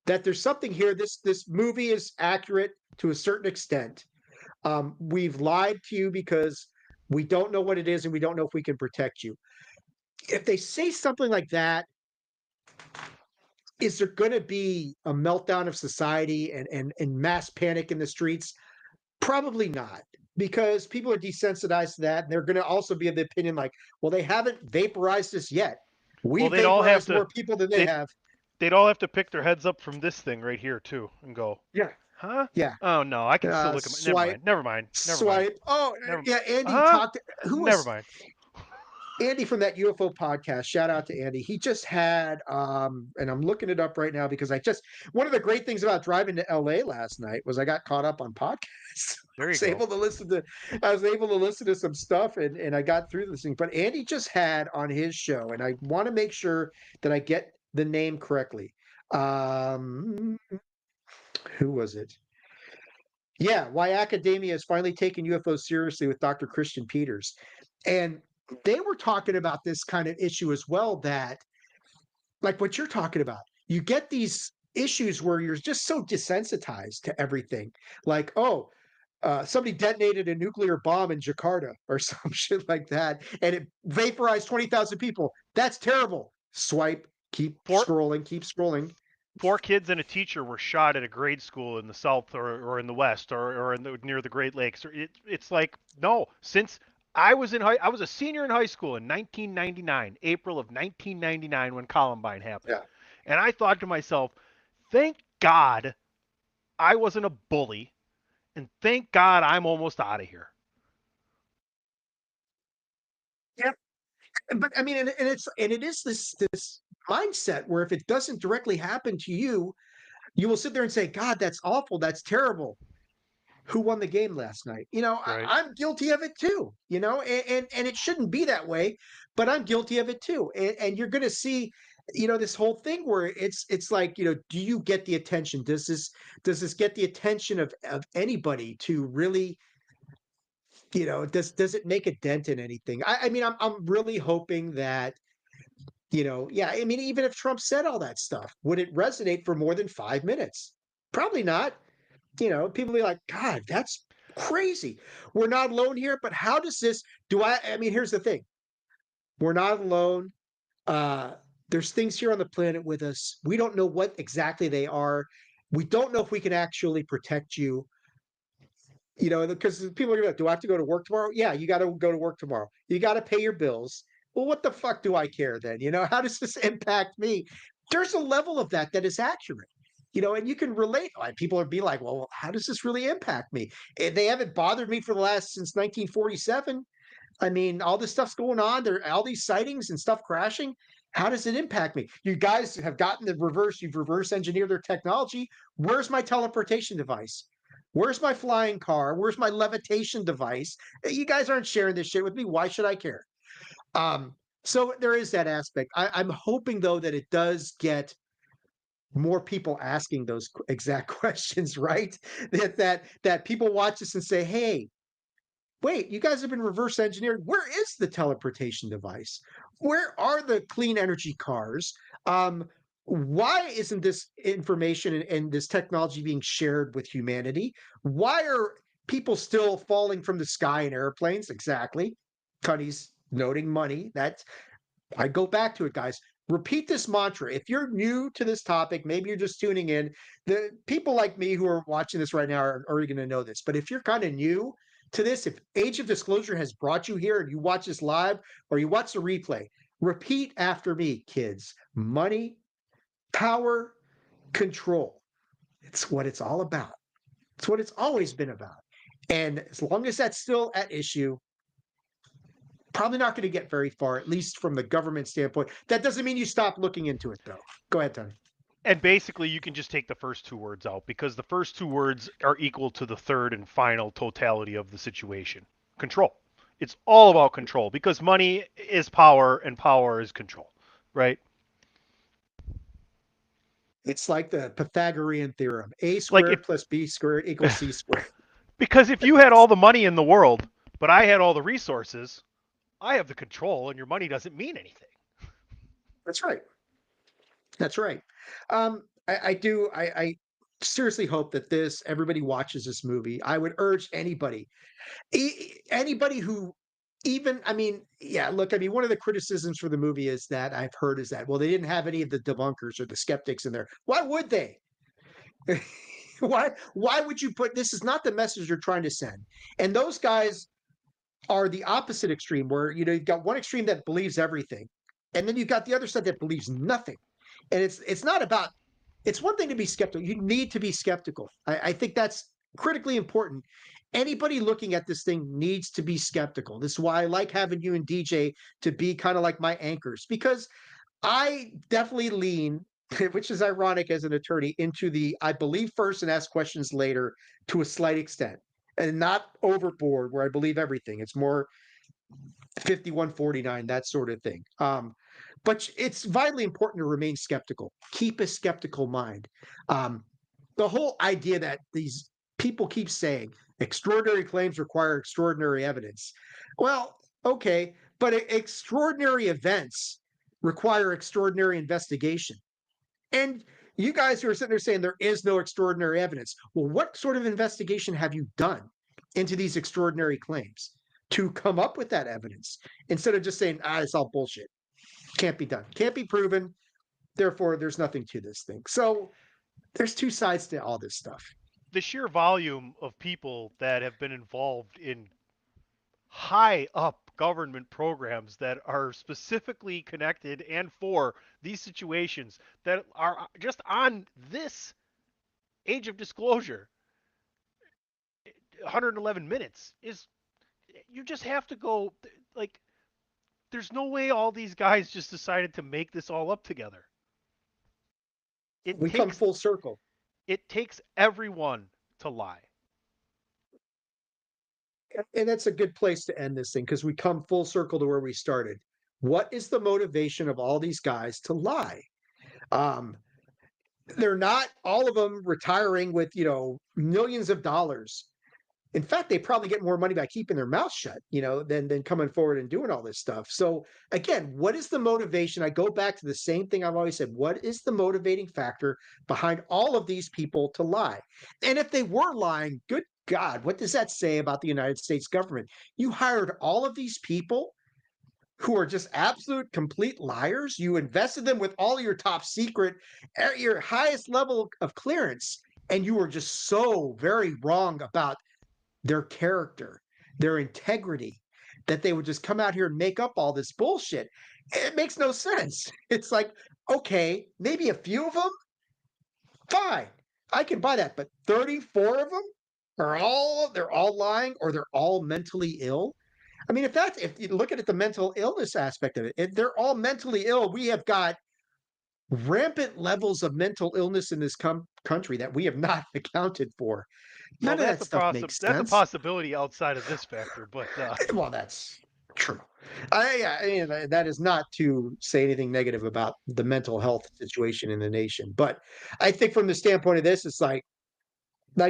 that there's something here. This movie is accurate to a certain extent. We've lied to you because we don't know what it is and we don't know if we can protect you. If they say something like that, is there going to be a meltdown of society and mass panic in the streets? Probably not, because people are desensitized to that. And they're going to also be of the opinion like, well, they haven't vaporized us yet. Well, We've they'd all have vaporized to more people than they they'd have. they'd all have to pick their heads up from this thing right here too and go, Yeah. huh? Yeah. Oh no, I can still look at my. Never Swipe, mind. Never mind. Never mind. swipe. Oh, Never. yeah. Andy Huh? talked. Who Never was mind. Andy from that UFO podcast? Shout out to Andy. He just had, and I'm looking it up right now because one of the great things about driving to LA last night was I got caught up on podcasts. There you was go. able to listen to, I was able to listen to some stuff, and I got through this thing. But Andy just had on his show, and I want to make sure that I get the name correctly. Um, who was it? Yeah, why academia is finally taking UFOs seriously with Dr. Christian Peters. And they were talking about this kind of issue as well, that like what you're talking about, you get these issues where you're just so desensitized to everything. Like, oh, somebody detonated a nuclear bomb in Jakarta or some shit like that, and it vaporized 20,000 people. That's terrible. Swipe, Four keep scrolling. four kids and a teacher were shot at a grade school in the south or in the west or near the Great Lakes. It's like no. Since I was a senior in high school in 1999, April of 1999 when Columbine happened, Yeah. and I thought to myself, thank God I wasn't a bully, and thank God I'm almost out of here. Yeah. But I mean, and it is this mindset where if it doesn't directly happen to you, you will sit there and say, God, that's awful. That's terrible. Who won the game last night? Right. I'm guilty of it too, and it shouldn't be that way, but I'm guilty of it too. And you're going to see, this whole thing where it's like, do you get the attention? Does this get the attention of anybody to really, does it make a dent in anything? I mean, I'm really hoping that, yeah, I mean, even if Trump said all that stuff, would it resonate for more than 5 minutes? Probably not. People be like, God, that's crazy. We're not alone here, but how does this I mean, here's the thing. We're not alone. Uh there's things here on the planet with us. We don't know what exactly they are. We don't know if we can actually protect you. Because people are gonna be like, do I have to go to work tomorrow? Yeah, you got to go to work tomorrow. You got to pay your bills. Well, what the fuck do I care then? How does this impact me? There's a level of that is accurate. And you can relate. Like people are be like, well, how does this really impact me? They haven't bothered me for the last since 1947. I mean, all this stuff's going on. There all these sightings and stuff crashing. How does it impact me? You guys have gotten the reverse, you've reverse engineered their technology. Where's my teleportation device? Where's my flying car? Where's my levitation device? You guys aren't sharing this shit with me. Why should I care? Um, so there is that aspect. I'm hoping though that it does get more people asking those exact questions, right? That people watch this and say, "Hey, wait, you guys have been reverse engineered. Where is the teleportation device? Where are the clean energy cars? Why isn't this information and this technology being shared with humanity? Why are people still falling from the sky in airplanes?" Exactly. Cuddy's noting money. That's I go back to it, guys. Repeat this mantra. If you're new to this topic, maybe you're just tuning in. The people like me who are watching this right now are already going to know this. But if you're kind of new to this, if Age of Disclosure has brought you here and you watch this live or you watch the replay, repeat after me, kids. Money, power, control. It's what it's all about. It's what it's always been about. And as long as that's still at issue, probably not going to get very far, at least from the government standpoint. That doesn't mean you stop looking into it, though. Go ahead, Tony. And basically, you can just take the first two words out because the first two words are equal to the third and final totality of the situation: control. It's all about control because money is power and power is control, right? It's like the Pythagorean theorem: a Like if squared plus b squared equals c squared. because if you had all the money in the world, but I had all the resources, I have the control, and your money doesn't mean anything. That's right. That's right. I seriously hope that everybody watches this movie. I would urge anybody, anybody who I mean, yeah, look, I mean, one of the criticisms for the movie is that I've heard is that, well, they didn't have any of the debunkers or the skeptics in there. Why would they? Why would you put this is not the message you're trying to send. And those guys are the opposite extreme where you've got one extreme that believes everything. And then you've got the other side that believes nothing. And it's not about it's one thing to be skeptical. You need to be skeptical. I think that's critically important. Anybody looking at this thing needs to be skeptical. This is why I like having you and DJ to be kind of like my anchors, because I definitely lean, which is ironic as an attorney, into the I believe first and ask questions later to a slight extent, and not overboard where I believe everything. It's more 51-49, that sort of thing. But it's vitally important to remain skeptical. Keep a skeptical mind. Um, the whole idea that these people keep saying extraordinary claims require extraordinary evidence. Well, okay, but extraordinary events require extraordinary investigation. And you guys who are sitting there saying there is no extraordinary evidence. Well, what sort of investigation have you done into these extraordinary claims to come up with that evidence instead of just saying, it's all bullshit? Can't be done, can't be proven. Therefore, there's nothing to this thing. So there's two sides to all this stuff. The sheer volume of people that have been involved in high up government programs that are specifically connected and for these situations that are just on this Age of Disclosure 111 minutes is you just have to go like there's no way all these guys just decided to make this all up together. It We come takes full circle. it takes everyone to lie. And that's a good place to end this thing because we come full circle to where we started. What is the motivation of all these guys to lie? Um, they're not all of them retiring with millions of dollars. In fact, they probably get more money by keeping their mouth shut, than coming forward and doing all this stuff. So again, what is the motivation? I go back to the same thing I've always said. What is the motivating factor behind all of these people to lie? And if they were lying, good God, what does that say about the United States government? You hired all of these people who are just absolute complete liars. You invested them with all your top secret at your highest level of clearance, and you were just so very wrong about their character, their integrity, that they would just come out here and make up all this bullshit. It makes no sense. It's like, okay, maybe a few of them, fine. I can buy that, but 34 of them they're all lying or they're all mentally ill. I mean, if you look at the mental illness aspect of it, if they're all mentally ill. We have got rampant levels of mental illness in this country that we have not accounted for. Well, None of that stuff makes that's a sense. possibility outside of this factor, but Well, that's true. That is not to say anything negative about the mental health situation in the nation, but I think from the standpoint of this, it's like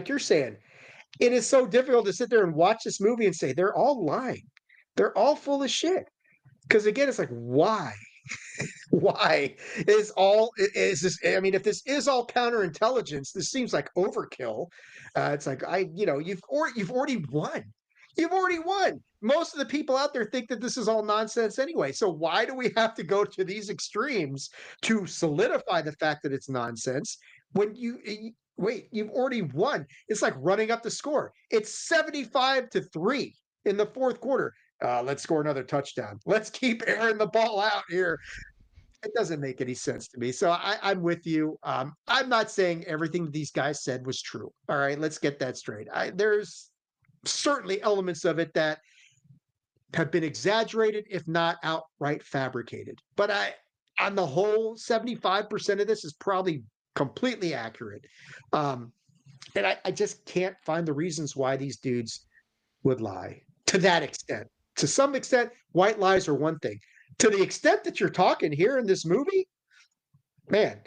you're saying, it is so difficult to sit there and watch this movie and say they're all lying, they're all full of shit. Because again, it's like, why? Why is this? I mean, if this is all counterintelligence, this seems like overkill. It's like you've already won. You've already won. Most of the people out there think that this is all nonsense anyway. So why do we have to go to these extremes to solidify the fact that it's nonsense when wait, you've already won. It's like running up the score. It's 75-3 in the fourth quarter. Let's score another touchdown. Let's keep airing the ball out here. It doesn't make any sense to me. So I'm with you. I'm not saying everything these guys said was true. All right, let's get that straight. There's certainly elements of it that have been exaggerated, if not outright fabricated. But on the whole, 75% of this is probably completely accurate. Um, and I just can't find the reasons why these dudes would lie to that extent. To some extent, white lies are one thing. To the extent that you're talking here in this movie, man,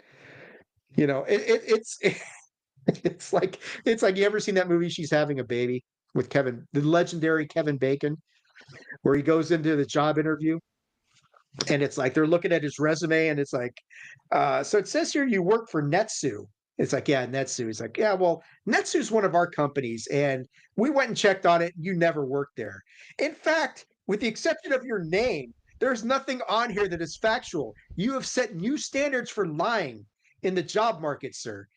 it's it's like you ever seen that movie She's Having a Baby with the legendary Kevin Bacon, where he goes into the job interview and it's like they're looking at his resume and it's like, so it says here you work for Netsu. It's like, yeah, Netsu. He's like, yeah, well, Netsu's one of our companies and we went and checked on it. You never worked there. In fact, with the exception of your name, there's nothing on here that is factual. You have set new standards for lying in the job market, sir.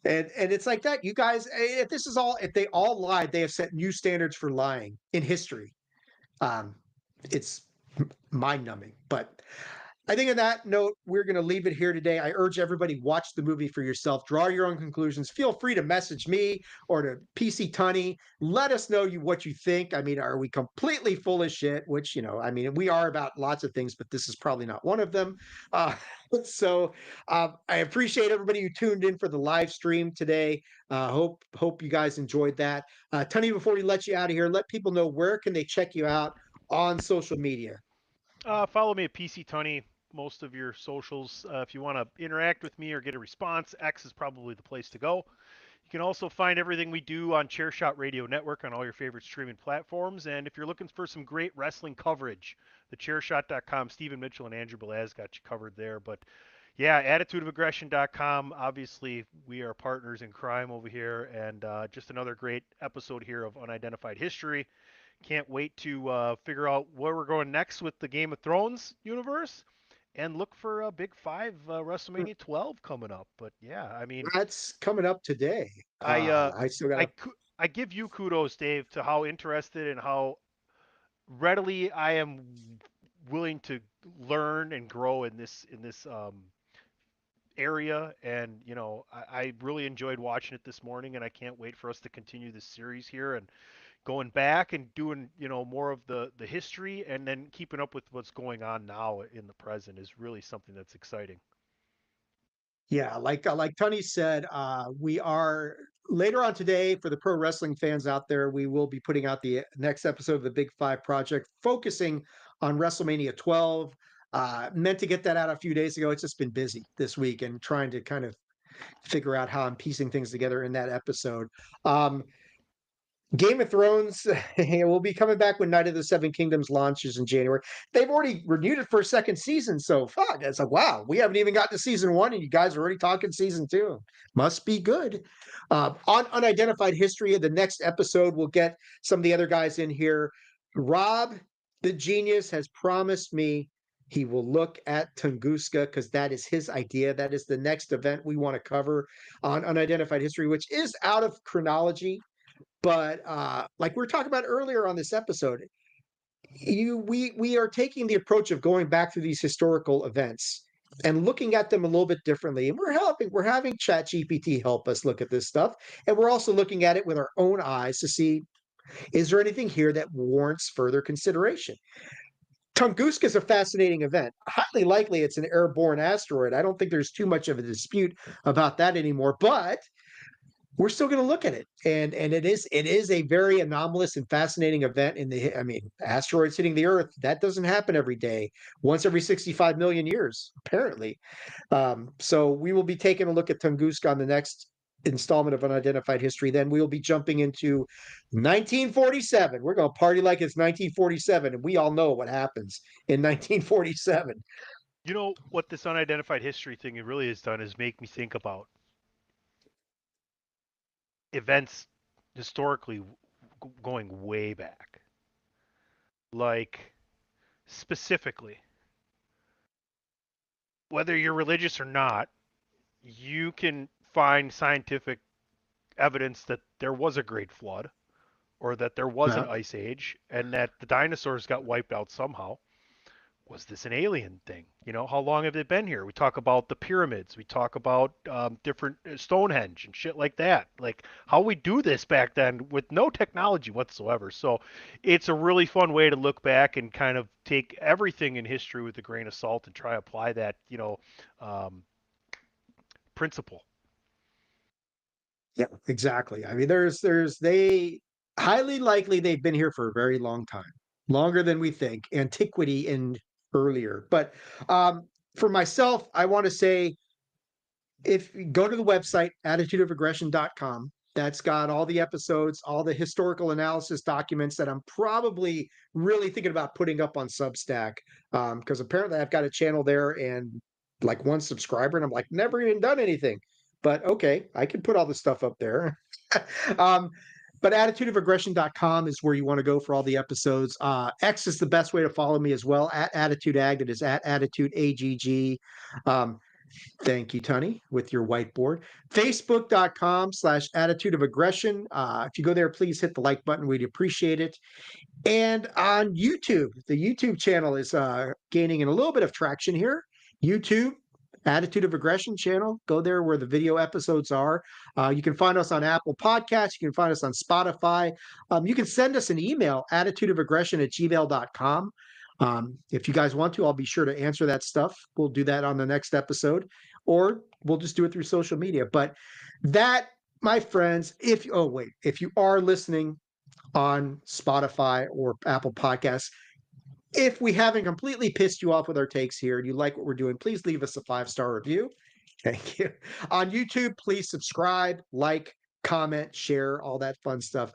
And it's like that. You guys, if they all lied, they have set new standards for lying in history. Um, it's mind numbing. But I think on that note, we're going to leave it here today. I urge everybody watch the movie for yourself, draw your own conclusions. Feel free to message me or to PC Tunney. Let us know what you think. I mean, are we completely full of shit? Which I mean, we are about lots of things, but this is probably not one of them. Uh, I appreciate everybody who tuned in for the live stream today. Hope you guys enjoyed that. Tunney, before we let you out of here, let people know where can they check you out on social media. follow me at PC Tunney. Most of your socials. If you want to interact with me or get a response, X is probably the place to go. You can also find everything we do on Chairshot Radio Network on all your favorite streaming platforms. And if you're looking for some great wrestling coverage, thechairshot.com, Stephen Mitchell and Andrew Belaz got you covered there. But yeah, attitudeofaggression.com. Obviously, we are partners in crime over here. And just another great episode here of Unidentified History. Can't wait to figure out where we're going next with the Game of Thrones universe, and look for a Big Five WrestleMania 12 coming up. But yeah, I mean, That's coming up today. I uh, I still I got I give you kudos, Dave, to how interested and how readily I am willing to learn and grow in this area. And I really enjoyed watching it this morning, and I can't wait for us to continue this series here and going back and doing more of the history, and then keeping up with what's going on now in the present is really something that's exciting. yeah, like Tony said, we are later on today for the pro wrestling fans out there. We will be putting out the next episode of the Big Five Project, focusing on WrestleMania 12. Meant to get that out a few days ago. It's just been busy this week and trying to kind of figure out how I'm piecing things together in that episode. Um, Game of Thrones will be coming back when Night of the Seven Kingdoms launches in January. They've already renewed it for a second season, so fuck. It's like, wow, we haven't even got to season one, and you guys are already talking season two. Must be good. On Unidentified History, the next episode, we'll get some of the other guys in here. Rob, the genius, has promised me he will look at Tunguska because that is his idea. That is the next event we want to cover on Unidentified History, which is out of chronology, but like we were talking about earlier on this episode, we are taking the approach of going back through these historical events and looking at them a little bit differently. And we're having ChatGPT help us look at this stuff. And we're also looking at it with our own eyes to see Is there anything here that warrants further consideration? Tunguska is a fascinating event. Highly likely it's an airborne asteroid. I don't think there's too much of a dispute about that anymore, but we're still going to look at it. And it is a very anomalous and fascinating event in the I mean, asteroids hitting the Earth, that doesn't happen every day. Once every 65 million years, apparently. So we will be taking a look at Tunguska on the next installment of Unidentified History. Then we'll be jumping into 1947. We're going to party like it's 1947, and we all know what happens in 1947. You know what this unidentified history thing it really has done is make me think about events historically going way back. Like specifically, whether you're religious or not, you can find scientific evidence that there was a great flood or that there was an Uh, ice age and that the dinosaurs got wiped out somehow. Was this an alien thing? You know, how long have they been here? We talk about the pyramids. We talk about different Stonehenge and shit like that. Like how we do this back then with no technology whatsoever. So it's a really fun way to look back and kind of take everything in history with a grain of salt and try to apply that, um, principle. yeah, exactly. I mean, there's they highly likely they've been here for a very long time, longer than we think. Antiquity and earlier, but for myself, I want to say if you go to the website attitudeofaggression.com, that's got all the episodes, all the historical analysis documents that I'm probably really thinking about putting up on Substack, because apparently I've got a channel there and like one subscriber, and I'm like never even done anything. But okay, I can put all this stuff up there. um, but attitudeofaggression.com is where you want to go for all the episodes. X is the best way to follow me as well, at attitudeag. It is at attitudeagg. Um, Thank you, Tony, with your whiteboard. Facebook.com/slash attitude of aggression. If you go there, please hit the like button. We'd appreciate it. And on YouTube, the YouTube channel is gaining in a little bit of traction here. YouTube, Attitude of Aggression channel. Go there where the video episodes are. You can find us on Apple Podcasts. You can find us on Spotify. You can send us an email, attitudeofaggression@gmail.com. If you guys want to, I'll be sure to answer that stuff. We'll do that on the next episode, or we'll just do it through social media. But that, my friends, if you are listening on Spotify or Apple Podcasts, if we haven't completely pissed you off with our takes here and you like what we're doing, please leave us a 5-star review. Thank you. On YouTube, please subscribe, like, comment, share, all that fun stuff.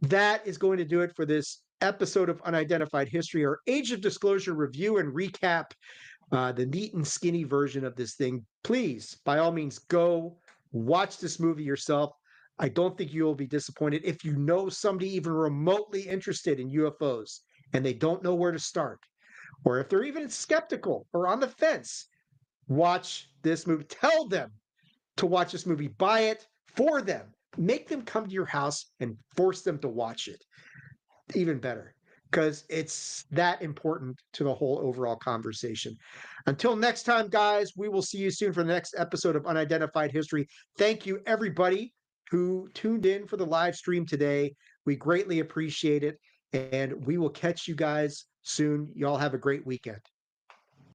That is going to do it for this episode of Unidentified History, or Age of Disclosure review and recap, the neat and skinny version of this thing. Please, by all means, go watch this movie yourself. I don't think you will be disappointed. If you know somebody even remotely interested in UFOs and they don't know where to start, or if they're even skeptical or on the fence, watch this movie. Tell them to watch this movie. Buy it for them. Make them come to your house and force them to watch it. Even better, because it's that important to the whole overall conversation. Until next time, guys, we will see you soon for the next episode of Unidentified History. Thank you, everybody who tuned in for the live stream today. We greatly appreciate it, and we will catch you guys soon. Y'all have a great weekend.